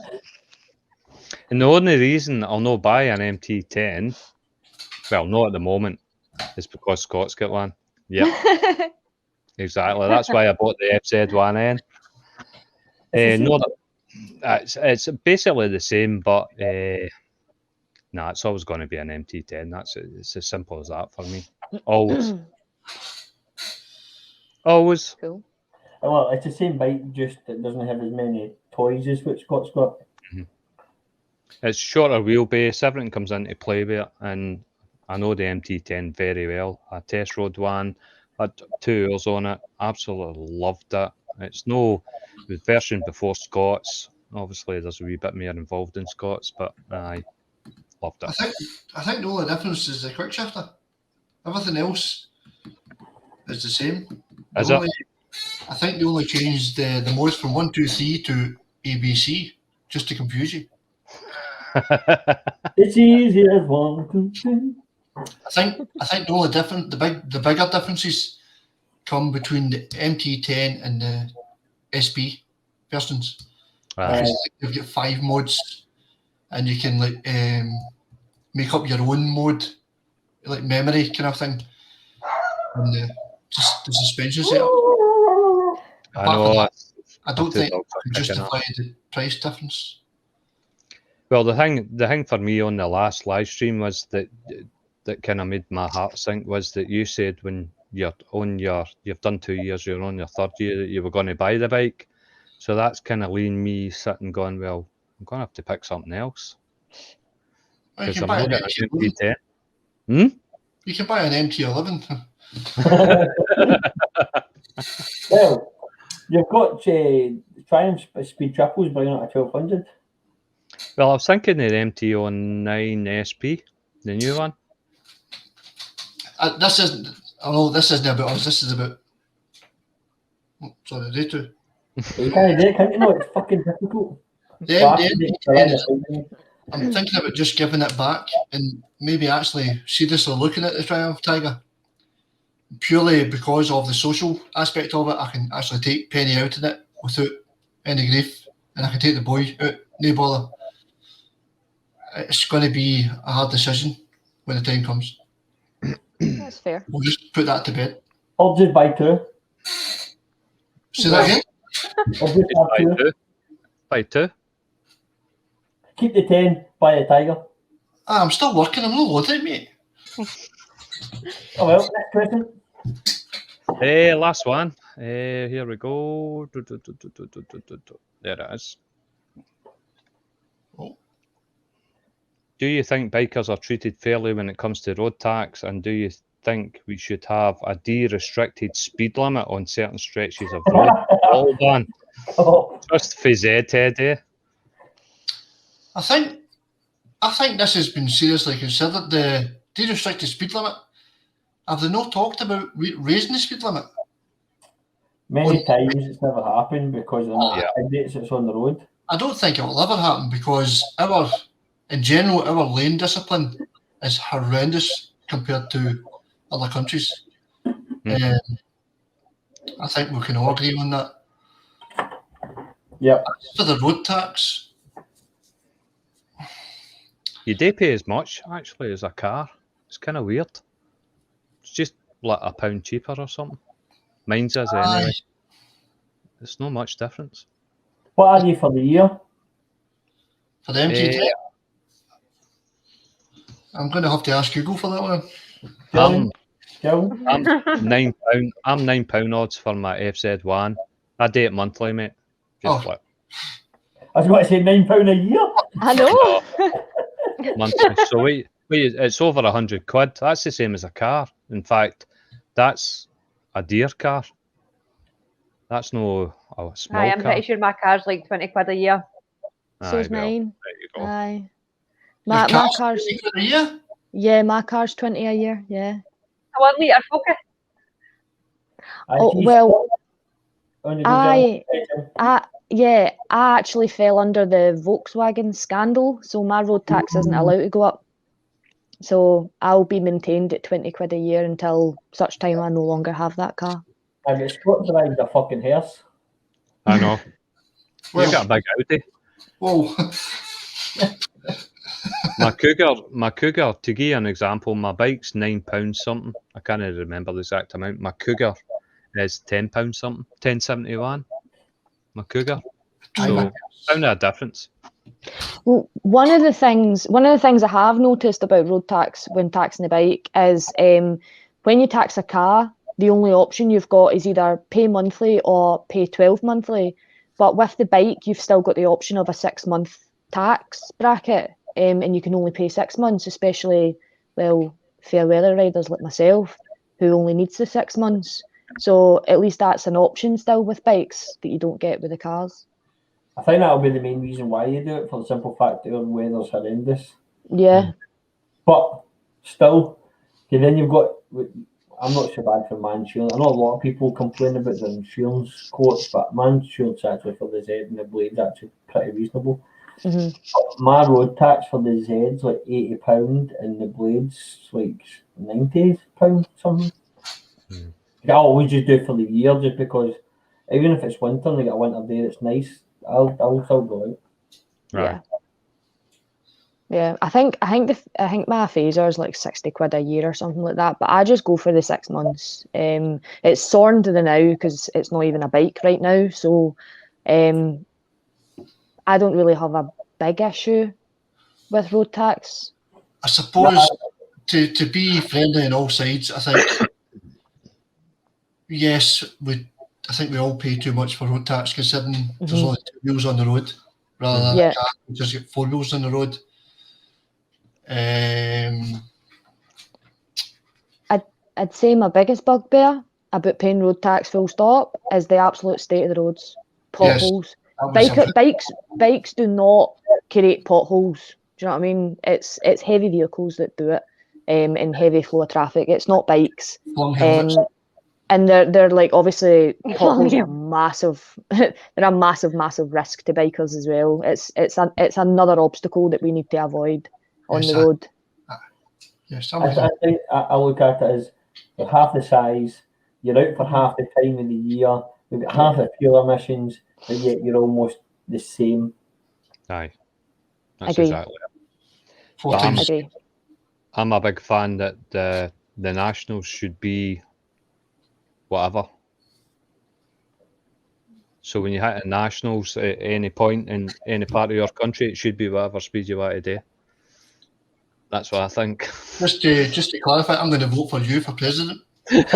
And the only reason I'll not buy an MT10, well, not at the moment, is because Scott's got one. Yep. Exactly. That's why I bought the FZ1N. It's basically the same, but nah, it's always going to be an MT10. It's as simple as that for me. Always. Always. Cool. Well, it's the same bike, just it doesn't have as many toys as what Scott's got. It's shorter wheelbase. Everything comes into play with it, and I know the MT10 very well. I test rode one, had 2 hours on it. Absolutely loved it. It's no the version before Scott's. Obviously, there's a wee bit more involved in Scott's, but I loved it. I think the only difference is the quick shifter. Everything else is the same. I think they only changed the modes from 1, 2, 3 to ABC just to confuse you. It's easy as 1, 2, 3. I think the only the bigger differences come between the MT10 and the SP versions. You've got 5 modes, and you can like make up your own mode, like memory kind of thing, and just the suspension setup. I know. I don't think it can justify the price difference. Well, the thing for me on the last live stream was that kind of made my heart sink was that you said when you've done 2 years, you're on your 3rd year, that you were going to buy the bike. So that's kind of leaving me sitting going, well, I'm going to have to pick something else. Because I'm not getting an MT10. You can buy an MT11. Well, you've got Triumph Speed Triples bringing out a 1200. Well, I was thinking of the MT09 SP, the new one. This isn't about us. This is about. Oh, sorry, they too. You can't do it, can't you? No, it's fucking difficult. I'm thinking about just giving it back and maybe actually seriously looking at the Triumph Tiger. Purely because of the social aspect of it, I can actually take Penny out of it without any grief, and I can take the boy out, no bother. It's going to be a hard decision when the time comes. That's fair. We'll just put that to bed. I'll just buy 2. Say that again? I'll just have 2. Buy 2. Keep the 10, buy the Tiger. I'm still working, I'm not loaded, mate. Oh well, next question. Hey, last one. Here we go. There it is. Oh. Do you think bikers are treated fairly when it comes to road tax, and do you think we should have a de-restricted speed limit on certain stretches of road? All done. Just for Z-Ted, eh? I think this has been seriously considered, the de-restricted speed limit. Have they not talked about raising the speed limit? Many times it's never happened because of the idiots that's on the road. I don't think it will ever happen because in general, our lane discipline is horrendous compared to other countries. I think we can all agree on that. Yep. For the road tax, You do pay as much actually as a car. It's kind of weird. It's just like £1 cheaper or something. Mine's is anyway. It's not much difference. What are you for the year? for the MG10. I'm going to have to ask Google for that one. I'm Joe? £9. I'm £9 odds for my FZ1. I do it monthly, mate. Just like I was going to say £9 a year. I know. monthly. So wait, it's over £100. That's the same as a car. In fact, that's a dear car. That's no a small I'm car. pretty sure my car's like 20 quid a year. So's well, mine. there you go. Aye. Your My car's car's 20 quid a year? yeah, my car's 20 a year. Yeah. A 1 litre Focus. Oh well, I I actually fell under the Volkswagen scandal, so my road tax isn't allowed to go up. So I'll be maintained at 20 quid a year until such time I no longer have that car. but Scott drives a fucking hearse. I know. Well, You got a big Audi. whoa. My Cougar, to give you an example, my bike's £9 something. I can't remember the exact amount. My Cougar is £10 something, 1071. My Cougar. So found a difference. Well, one of the things I have noticed about road tax when taxing a bike is when you tax a car, the only option you've got is either pay monthly or pay 12 monthly. But with the bike, you've still got the option of a 6-month tax bracket, and you can only pay 6 months, especially, well, fair weather riders like myself, who only needs the 6 months. So at least that's an option still with bikes that you don't get with the cars. I think that'll be the main reason why you do it, for the simple fact that the weather's horrendous. Yeah. But still, then you've got, I'm not so bad for my insurance. I know a lot of people complain about the insurance quotes, but my insurance actually for the Z and the Blade's actually pretty reasonable. Mm-hmm. My road tax for the Z's like £80 and the Blade's like £90 something. I always just do it for the year, just because even if it's winter and I get a winter day that's nice, I'll still go out. Right. Yeah, I think my phaser is like 60 quid a year or something like that. But I just go for the 6 months. It's sorn to the now because it's not even a bike right now. So, I don't really have a big issue with road tax. I suppose to be friendly on all sides, I think yes, I think we all pay too much for road tax considering there's only 2 wheels on the road rather than a car which has got 4 wheels on the road. I'd say my biggest bugbear about paying road tax full stop is the absolute state of the roads. Potholes. Yes, bikes do not create potholes. Do you know what I mean? It's heavy vehicles that do it, in heavy flow of traffic. It's not bikes. And they're like, obviously potholes are massive. They're a massive risk to bikers as well. It's another obstacle that we need to avoid on the road. Yes, I think I look at it as you're half the size, you're out for half the time in the year, you've got half the fuel emissions, but yet you're almost the same. Aye. That's Agree. exactly it. Agree. I'm a big fan that the nationals should be whatever. So when you hit a nationals at any point in any part of your country, it should be whatever speed you want to do. That's what I think. Just to clarify, I'm going to vote for you for president. I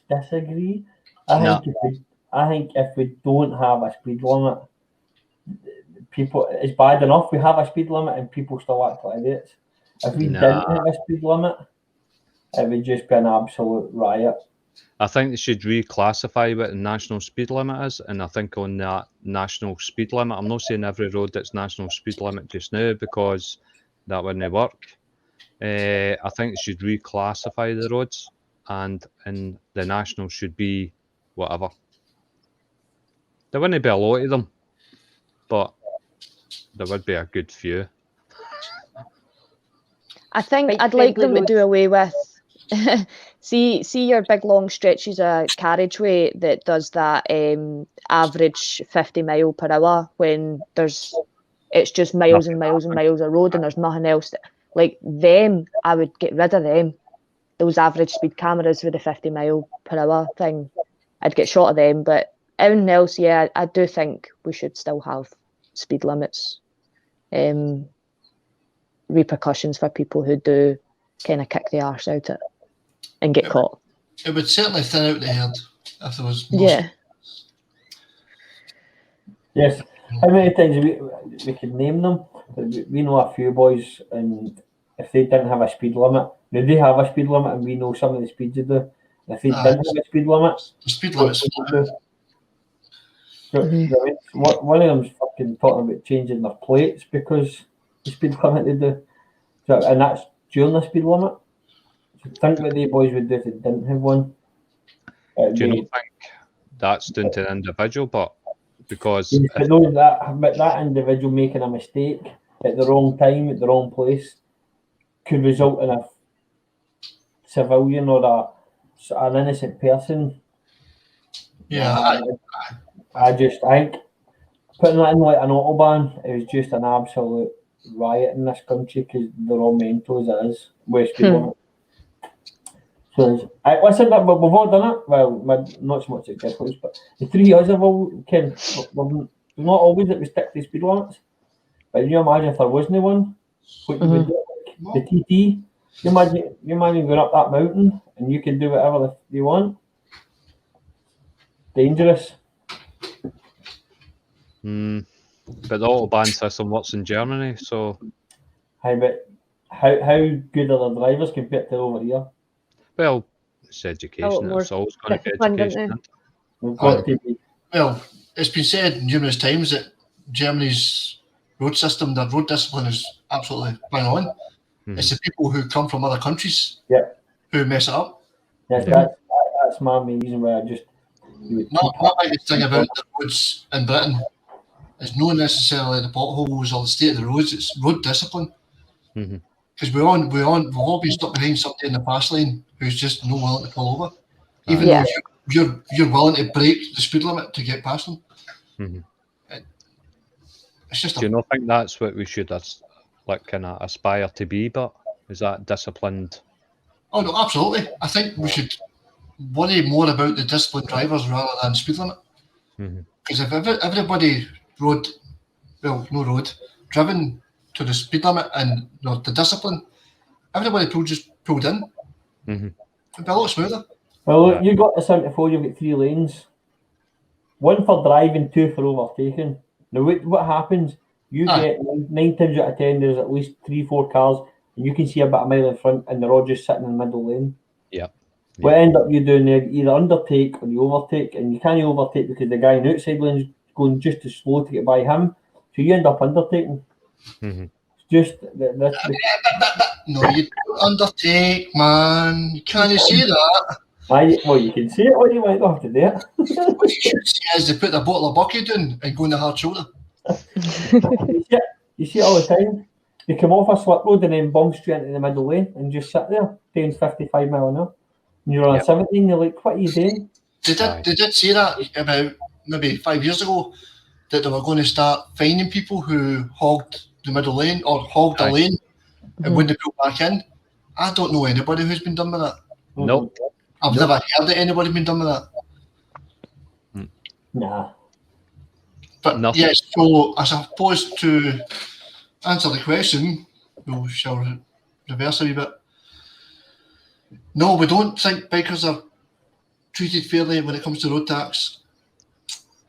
disagree. I think if we don't have a speed limit, it's bad enough we have a speed limit and people still act like idiots. If we didn't have a speed limit, it would just be an absolute riot. I think they should reclassify what the national speed limit is, and I think on that national speed limit, I'm not saying every road that's national speed limit just now because that wouldn't work. I think they should reclassify the roads, and the national should be whatever. There wouldn't be a lot of them, but there would be a good few. I think Bike I'd like them to friendly do away with. see your big long stretches of carriageway that does that average 50 mile per hour when it's just miles and miles and miles of road and there's nothing else. Like them, I would get rid of them. Those average speed cameras with the 50 mile per hour thing, I'd get shot of them. But everything else, yeah, I do think we should still have speed limits. Repercussions for people who do kind of kick the arse out it and get caught. It would certainly thin out the herd if there was more. Yeah. Yes. How many times we could name them? But we know a few boys, and if they didn't have a speed limit, they do have a speed limit, and we know some of the speeds they do. And if they didn't have a speed limit, The speed limit's one of them's fucking talking about changing their plates because the speed limit they do, and that's during the speed limit. So think what the boys would do if they didn't have one. Do you not think that's down to the individual, but because that individual making a mistake at the wrong time, at the wrong place, could result in a civilian or an innocent person. Yeah, I think putting that in like an autobahn is just an absolute riot in this country because they're all mental as it is. So listen, but we've all done it. Well, not so much at Gifford's, but the three of us have all we're not always that we stick to speed limits. But can you imagine if there wasn't one? What you would do? The TT. You imagine going up that mountain and you can do whatever you want. Dangerous. But the autobahn system works in Germany, so. But how good are the drivers compared to over here? Well, it's education. It's always going to be education. Well, it's been said numerous times that Germany's road system, their road discipline is absolutely bang on. It's the people who come from other countries who mess it up. Yes, that's my main reason why I just. My biggest thing about the roads in Britain is not necessarily the potholes or the state of the roads, it's road discipline. Because we've all been stuck behind somebody in the fast lane who's just not willing to pull over. Even though you're willing to break the speed limit to get past them. It's just Do you not think that's what we should kind of aspire to be, but is that disciplined? Oh no, absolutely. I think we should worry more about the disciplined drivers rather than speed limit. Because if everybody driven to the speed limit and the discipline, everybody pulled in. It'd be a lot smoother. Well, you got the 74, you've got 3 lanes. 1 for driving, 2 for overtaking. Now, what happens? You get 9 times out of 10, there's at least 3-4 cars, and you can see about a mile in front, and they're all just sitting in the middle lane. What end up you doing there? Either undertake or you overtake, and you can't overtake because the guy in the outside lane is going just as slow to get by him, so you end up undertaking. It's just no, you don't undertake, man. You can't say that. Well, you can say it all you want, don't have to do it. What you should say is they put a bottle of bucket in and go in the hard shoulder. You see it all the time. They come off a slip road and then bomb straight into the middle lane and just sit there, doing 55 mile an hour. And you're on 17, you're like, what are you doing? They did say that about maybe 5 years ago, that they were going to start finding people who hogged the middle lane or hogged a lane and when they pull back in. I don't know anybody who's been done with that. Nope. I've never heard that anybody been done with that. Nah. But yes, so I suppose to answer the question, we shall reverse a wee bit. No, we don't think bikers are treated fairly when it comes to road tax.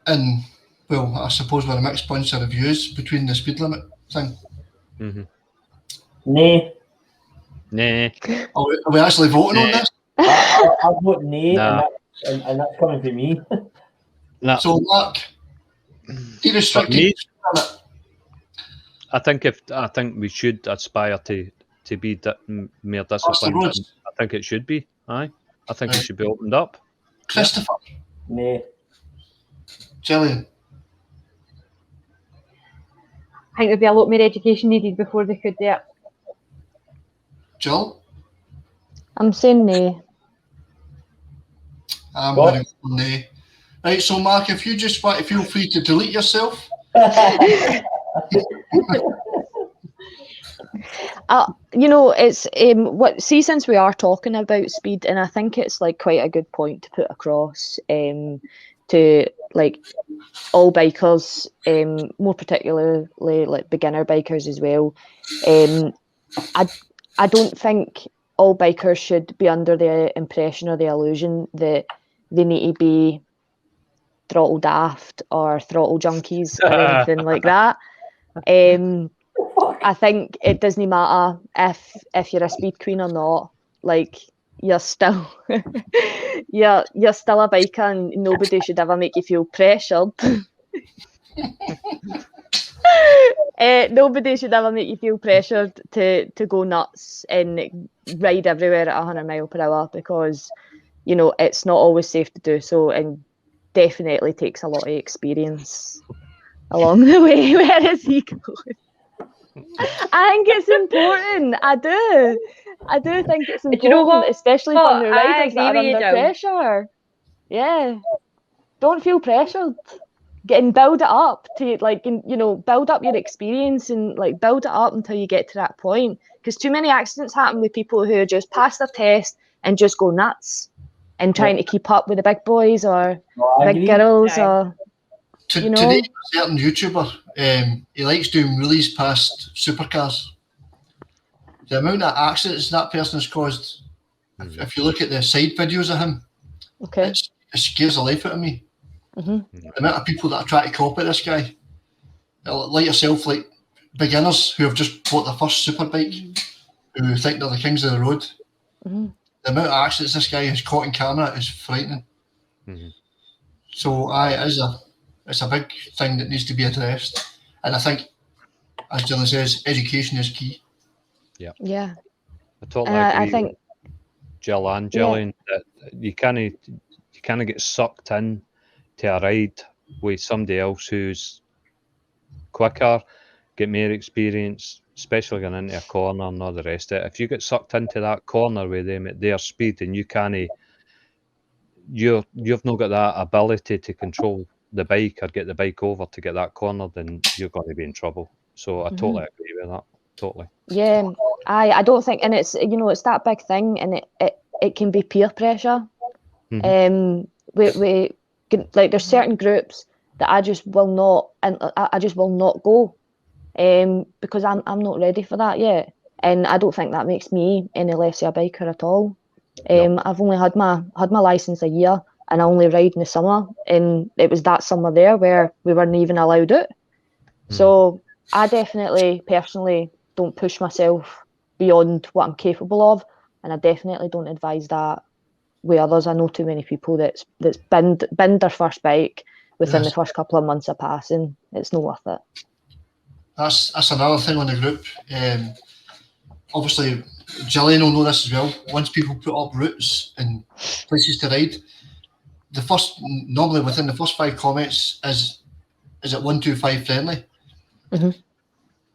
And, well, I suppose we're a mixed bunch of reviews between the speed limit thing. Nay. Are we actually voting on this? I vote nay, and that's coming from me. So, Mark, irrestricted limit. I think we should aspire to be more disciplined. I think it should be. I think it should be opened up. Christopher. Nay. Gillian. I think there'd be a lot more education needed before they could do it. Jill? I'm saying nay. I'm going to go nay. Right, so Mark, if you just want to feel free to delete yourself. You know, it's since we are talking about speed, and I think it's like quite a good point to put across to like all bikers, more particularly like beginner bikers as well. I don't think all bikers should be under the impression or the illusion that they need to be ThrottleDaft or throttle junkies or anything like that. I think it doesn't matter if you're a speed queen or not. Like, you're still you're still a biker, and nobody should ever make you feel pressured. Nobody should ever make you feel pressured to go nuts and ride everywhere at 100 mile per hour, because you know it's not always safe to do so, and definitely takes a lot of experience along the way. Where is he going? I think it's important. I do think it's important, you know what? especially for new riders that are agree with under you, Jill. pressure. Yeah, don't feel pressured. Build it up to build up your experience and like build it up until you get to that point. Because too many accidents happen with people who just pass their test and just go nuts and trying to keep up with the big boys or big girls or. Today, a certain YouTuber, he likes doing wheelies past supercars. The amount of accidents that person has caused, if you look at the side videos of him, it scares the life out of me. The amount of people that are trying to copy this guy, like yourself, like beginners who have just bought their first super bike, who think they're the kings of the road. The amount of accidents this guy has caught in camera is frightening. So it's a big thing that needs to be addressed, and I think, as Dylan says, education is key. Yeah. I totally agree. I think Jill and Jillian that you kind of get sucked in to a ride with somebody else who's quicker, get more experience, especially going into a corner and all the rest of it. If you get sucked into that corner with them at their speed and you've not got that ability to control the bike or get the bike over to get that corner, then you're going to be in trouble. So I totally agree with that. Totally. Yeah, I don't think, and it's it's that big thing, and it can be peer pressure. We like there's certain groups that I just will not, and I just will not go, because I'm not ready for that yet, and I don't think that makes me any less of a biker at all. I've only had my license a year, and I only ride in the summer, and it was that summer there where we weren't even allowed it. So I definitely personally don't push myself beyond what I'm capable of, and I definitely don't advise that with others. I know too many people that's binned their first bike within the first couple of months of passing. It's not worth it. That's another thing on the group. Obviously, Gillian will know this as well. Once people put up routes and places to ride, normally within the first 5 comments is it 125 friendly?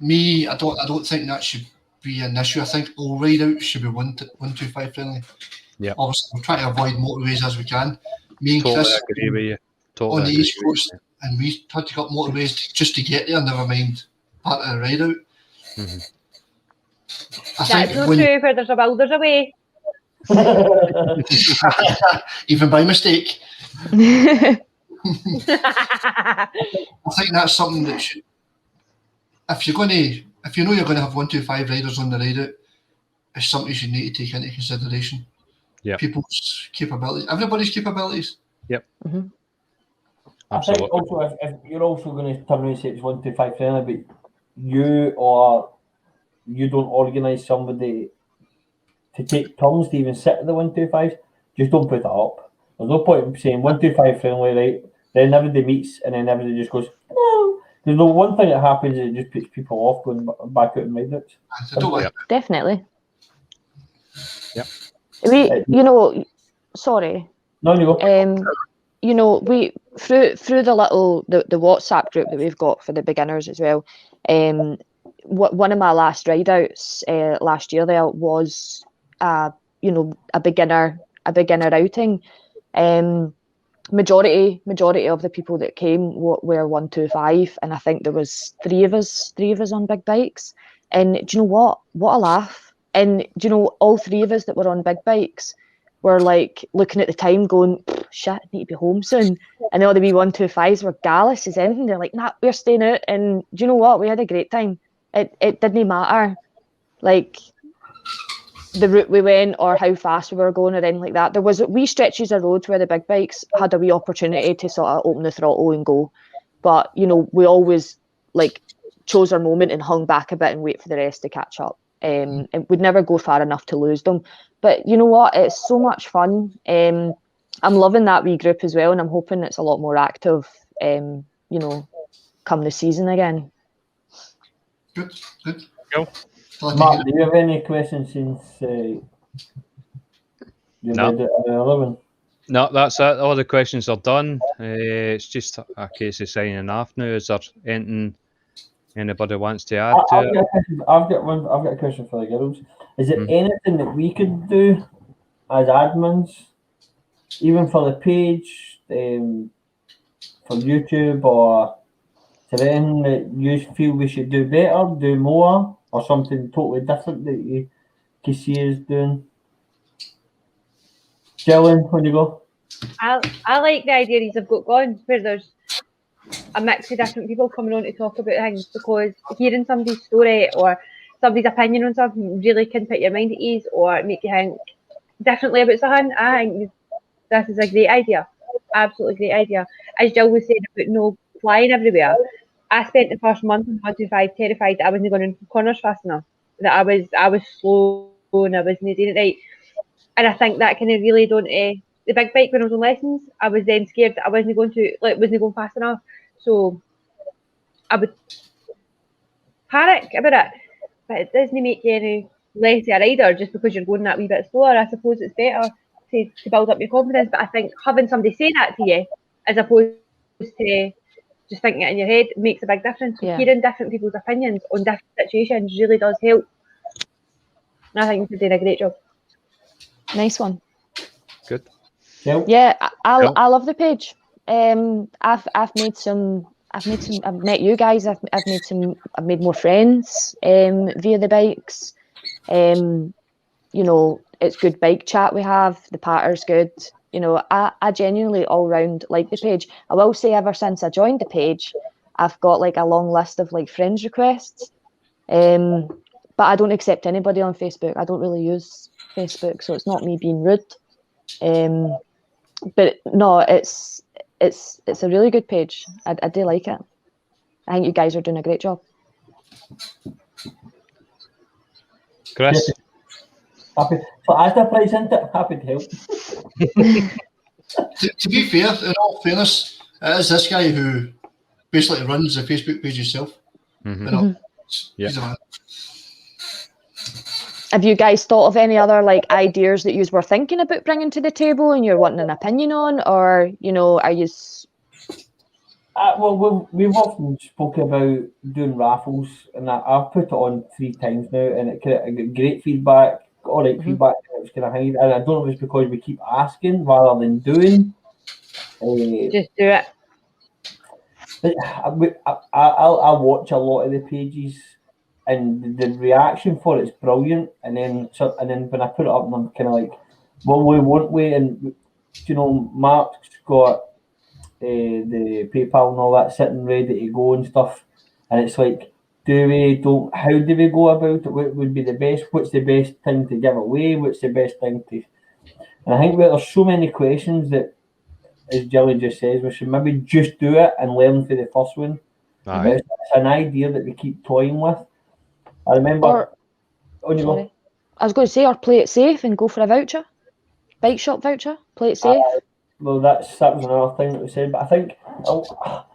Me, I don't think that should be an issue. I think all ride out should be 125 friendly. Yeah. Obviously, we're trying to avoid motorways as we can. Me and Chris agree with you. On the East Coast, and we had to go up motorways just to get there. Never mind part of the ride out. That's not true. Where there's a will, there's a way. Even by mistake. I think that's something that should. If you know you're going to have 125 riders on the ride out, it's something you should need to take into consideration. Yeah. People's capabilities, everybody's capabilities. Yep. I think also if you're also going to turn around and say it's 125 friendly, but you don't organise somebody to take turns to even sit at the 125s, just don't put it up. There's no point in saying 125 friendly, right? Then everybody meets and then everybody just goes, oh. There's the one thing that happens is it just puts people off going back out and ride it. Definitely. Yeah. Sorry. No, you go. We through the WhatsApp group that we've got for the beginners as well. one of my last ride outs last year there was you know, a beginner outing. Majority of the people that came were 125, and I think there was three of us on big bikes. And do you know what a laugh. And do you know, all three of us that were on big bikes were like looking at the time going, shit, I need to be home soon. And all the wee 125s were gallus as anything. They're like, nah, we're staying out. And do you know what, we had a great time. It didn't matter like the route we went or how fast we were going or anything like that. There was wee stretches of roads where the big bikes had a wee opportunity to sort of open the throttle and go. But, you know, we always like chose our moment and hung back a bit and wait for the rest to catch up. And we'd never go far enough to lose them. But you know what? It's so much fun. I'm loving that wee group as well, and I'm hoping it's a lot more active, you know, come the season again. Good. Cool. Mark, do you have any questions since you No. did another one? No, that's it. All the questions are done. It's just a case of signing off now. Is there anything anybody wants to add to it? I've got a question for the girls. Is there anything that we could do as admins, even for the page, for YouTube, or is there anything that you feel we should do better, do more, or something totally different that you can see us doing? Jillian, when you go? I like the idea you've got going where there's a mix of different people coming on to talk about things, because hearing somebody's story or somebody's opinion on something really can put your mind at ease or make you think differently about something. I think this is a great idea. Absolutely great idea. As Jill was saying about no flying everywhere, I spent the first month on 125 terrified that I wasn't going into corners fast enough, that I was slow and I wasn't doing it right. And I think that kind of really don't the big bike when I was on lessons, I was then scared that I wasn't going fast enough. So I would panic about it. But it doesn't make you any less a rider just because you're going that wee bit slower. I suppose it's better to build up your confidence. But I think having somebody say that to you as opposed to just thinking it in your head makes a big difference. So hearing different people's opinions on different situations really does help. And I think you're doing a great job. Nice one. Good. Yeah, I love the page. I've met you guys. I've made more friends via the bikes. You know, it's good bike chat we have. The patter's good. You know, I genuinely all round like the page. I will say, ever since I joined the page, I've got like a long list of like friends requests. But I don't accept anybody on Facebook. I don't really use Facebook, so it's not me being rude. But no, it's a really good page. I do like it. I think you guys are doing a great job. Chris? Happy. So as the price, isn't it? Happy to help. To be fair, in all fairness, it is this guy who basically runs the Facebook page himself. Mm-hmm. You know, he's a man. Have you guys thought of any other like ideas that you were thinking about bringing to the table and you're wanting an opinion on, or you know, are you? Well, we've often spoken about doing raffles, and I've put it on 3 times now, and I got great feedback, all right feedback. It was kind of high, and I don't know if it's because we keep asking rather than doing. Just do it. I watch a lot of the pages, and the reaction for it is brilliant. And then when I put it up, and I'm kind of like, well, won't we? And you know, Mark's got the PayPal and all that sitting ready to go and stuff. And it's like, how do we go about it? What would be the best? What's the best thing to give away? What's the best thing to? And I think there's so many questions that, as Jillian just says, we should maybe just do it and learn for the first one. It's an idea that we keep toying with. I remember. I was going to say, or play it safe and go for a voucher, bike shop voucher. Play it safe. Well, that was another thing that we said, but I think so.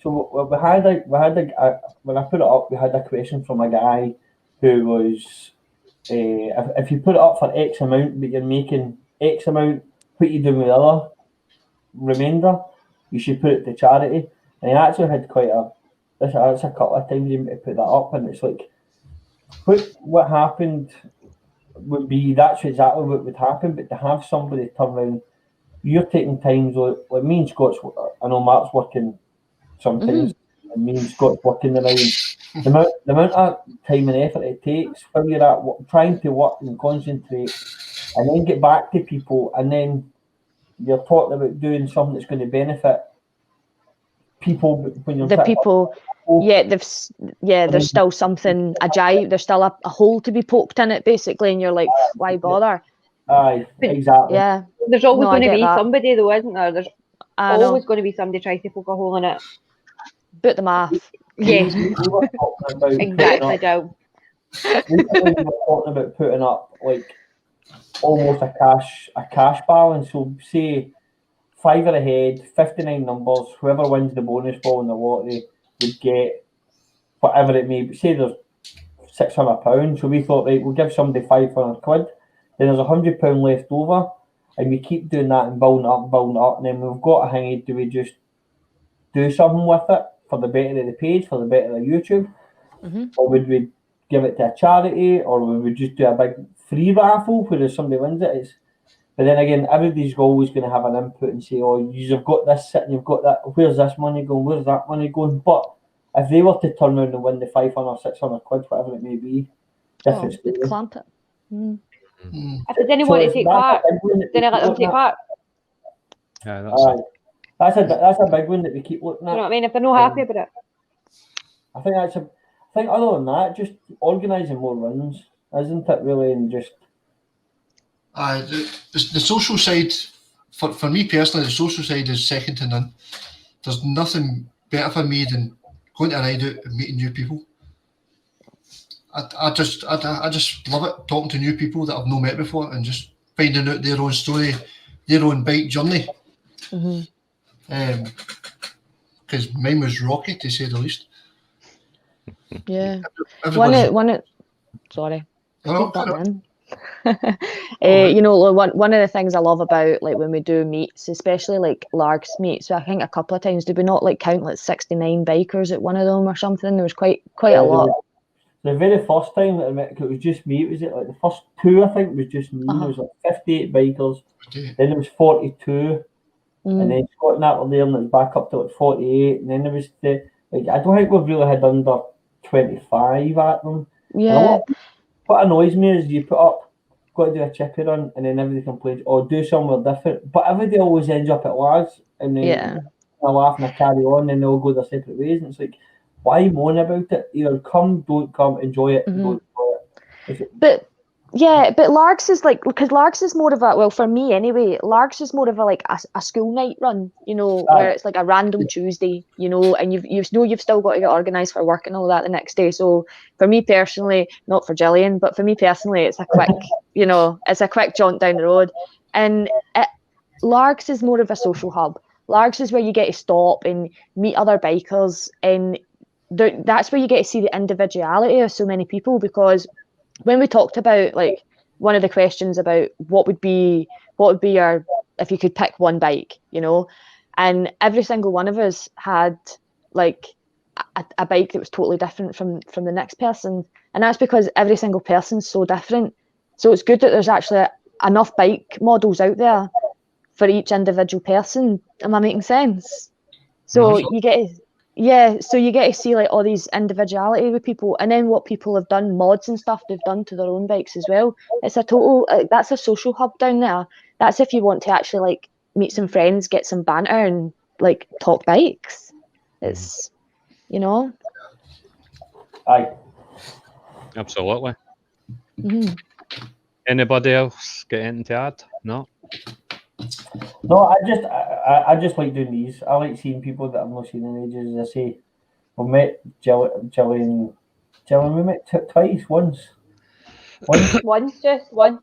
We had when I put it up, we had a question from a guy who was, if you put it up for X amount, but you're making X amount, what you doing with the other remainder? You should put it to charity. And he actually had quite That's a couple of times you put that up, and it's like, what happened would be that's exactly what would happen. But to have somebody turn around, you're taking times like me and Scott's. I know Mark's working sometimes, and me and Scott's working around. The amount of time and effort it takes when you're at trying to work and concentrate, and then get back to people, and then you're talking about doing something that's going to benefit people when you're people. There's still something there's still a hole to be poked in it, basically, and you're like, why bother? Aye, exactly. Yeah. There's always going to be that. somebody, though, isn't there? There's always going to be somebody trying to poke a hole in it. Boot them off. Yeah. We were talking about Exactly, Joe. we were talking about putting up like almost a cash balance. So say £5 ahead, 59 numbers. Whoever wins the bonus ball in the lottery would get whatever it may be. Say there's £600. So we thought, right, we'll give somebody £500. Then there's £100 left over, and we keep doing that and building up, and then we've got a hang. Do we just do something with it for the better of the page, for the better of YouTube, or would we give it to a charity, or would we just do a big free raffle where somebody wins it? But then again, everybody's always going to have an input and say, "Oh, you've got this sitting, you've got that. Where's this money going? Where's that money going?" But if they were to turn around and win the 500, 600 quid, whatever it may be, different story. They'd clamp it. If there's anyone to take part, then I let them take part. Yeah, that's a big one that we keep looking at. You know what I mean? If they're not happy about it. I think other than that, just organising more runs, isn't it really? And just the social side, for me personally, the social side is second to none. There's nothing better for me than going to a ride out and meeting new people. I just love it, talking to new people that I've not met before and just finding out their own story, their own bike journey. Because mine was rocky, to say the least. Yeah. Sorry. You know, one of the things I love about like when we do meets, especially like large meets, so I think a couple of times, did we not like count like 69 bikers at one of them or something? There was quite a lot. The very first time that I met, it was just me. Was it like the first two? I think was just me. There was like 58 bikers. Then there was 42, and then ScotNav were there, and it was back up to like 48. And then there was I don't think we've really had under 25 at them. Yeah. What annoys me is you put up, got to do a chippy run, and then everybody complains, "Oh, do somewhere different." But everybody always ends up at Lads, and then I laugh and I carry on, and they all go their separate ways, and it's like, why moan about it? Either come, don't come, enjoy it, don't enjoy it. But Largs is like, because Largs is more of a, well, for me anyway, Largs is more of a like a school night run, you know, where it's like a random Tuesday, you know, and you've still got to get organised for work and all that the next day. So for me personally, not for Gillian, but for me personally, it's a quick, you know, it's a quick jaunt down the road. And Largs is more of a social hub. Largs is where you get to stop and meet other bikers, and that's where you get to see the individuality of so many people. Because when we talked about like one of the questions about what would be your, if you could pick one bike, you know, and every single one of us had like a bike that was totally different from the next person, and that's because every single person's so different. So it's good that there's actually enough bike models out there for each individual person. Am I making sense? So you get to see like all these individuality with people, and then what people have done, mods and stuff they've done to their own bikes as well. It's a total, that's a social hub down there. That's if you want to actually like meet some friends, get some banter, and like talk bikes. It's, you know. Aye. Absolutely. Anybody else get anything to add? No. No, I just like doing these. I like seeing people that I've not seen in ages. As I say, we met Gillian. We met twice, once. Just one.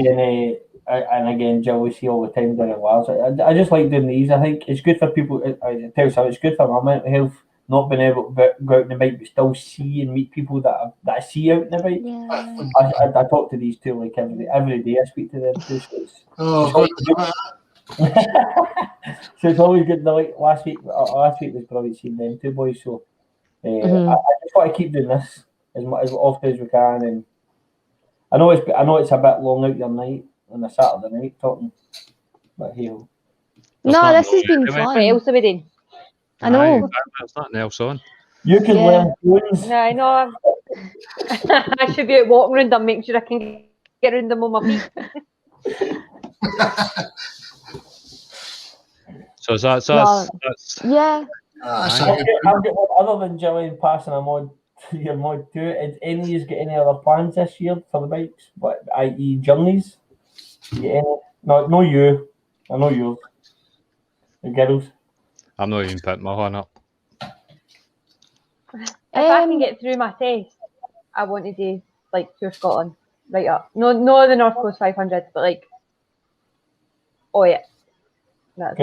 And again, Jill, we see all the time down at Lars. I just like doing these. I think it's good for people. I tell you something, it's good for my mental health. Not being able to go out on the bike, but still see and meet people that I see out on the bike. Yeah. I talk to these two like every day. I speak to them too. So So it's always good. Last week was probably seeing them two boys. So I just want to keep doing this as often as we can. And I know it's a bit long out your night on a Saturday night talking, but hey. No, this has been What fun. else are we doing? I know. There's nothing else on. You can learn tunes. Yeah, I know. I should be out walking around and make sure I can get around them on my feet. So that's Yeah. I'll get one other than Jillian passing a mod to your mod too. Did any of you get any other plans this year for the bikes? But i.e. journeys? Get any? No, you. I know yours. The girls. I'm not even putting my hand up. If I can get through my test, I want to do like Tour Scotland, right up. No, the North Coast 500, but like, oh yeah.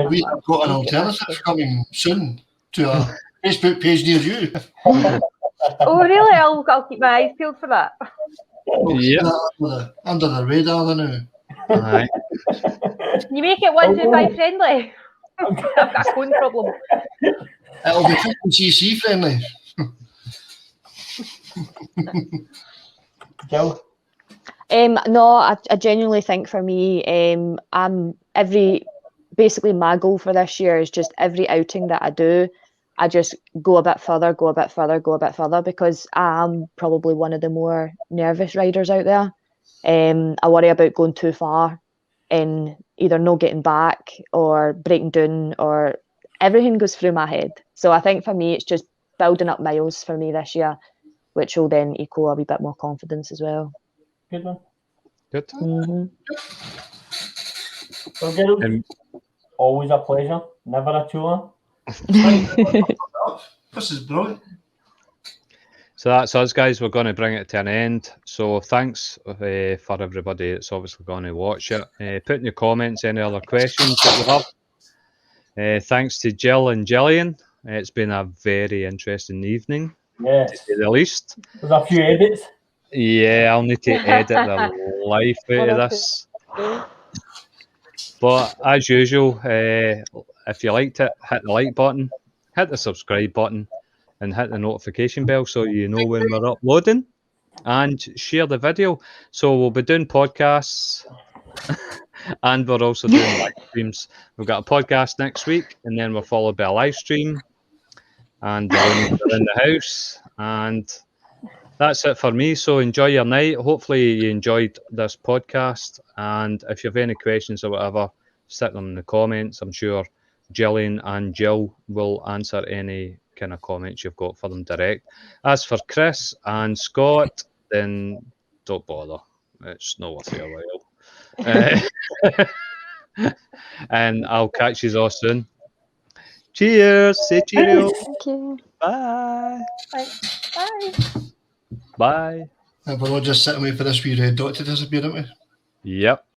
We have got an alternative coming soon to a Facebook page near you. Oh really? I'll keep my eyes peeled for that. Yeah. Under the radar now. Aye. You make it 125 friendly. I've got a phone problem. It'll be 50cc friendly. Jill? No, I genuinely think for me, basically my goal for this year is just every outing that I do, I just go a bit further, because I'm probably one of the more nervous riders out there. I worry about going too far and either not getting back or breaking down, or everything goes through my head. So I think for me, it's just building up miles for me this year, which will then equal a wee bit more confidence as well. Good one. Good. Mm-hmm. Well, girls, always a pleasure. Never a chore. This is brilliant. So that's us, guys. We're going to bring it to an end. So thanks for everybody that's obviously going to watch it. Put in your comments any other questions that you have. Thanks to Jill and Jillian. It's been a very interesting evening, Yes. to say the least. There's a few edits. Yeah, I'll need to edit the life out of this. But as usual, if you liked it, hit the like button, hit the subscribe button, and hit the notification bell so you know when we're uploading, and share the video. So we'll be doing podcasts and we're also doing live streams. We've got a podcast next week, and then we're followed by a live stream, and the rooms are in the house, and that's it for me. So enjoy your night. Hopefully you enjoyed this podcast, and if you have any questions or whatever, stick them in the comments. I'm sure Jillian and Jill will answer any kind of comments you've got for them direct. As for Chris and Scott, then don't bother. It's not worth your while. And I'll catch you all soon. Cheers. Say cheerio. Thank you. Bye. Bye. Bye. Bye. We're all just sitting waiting for this wee red dot to disappear, aren't we? Yep.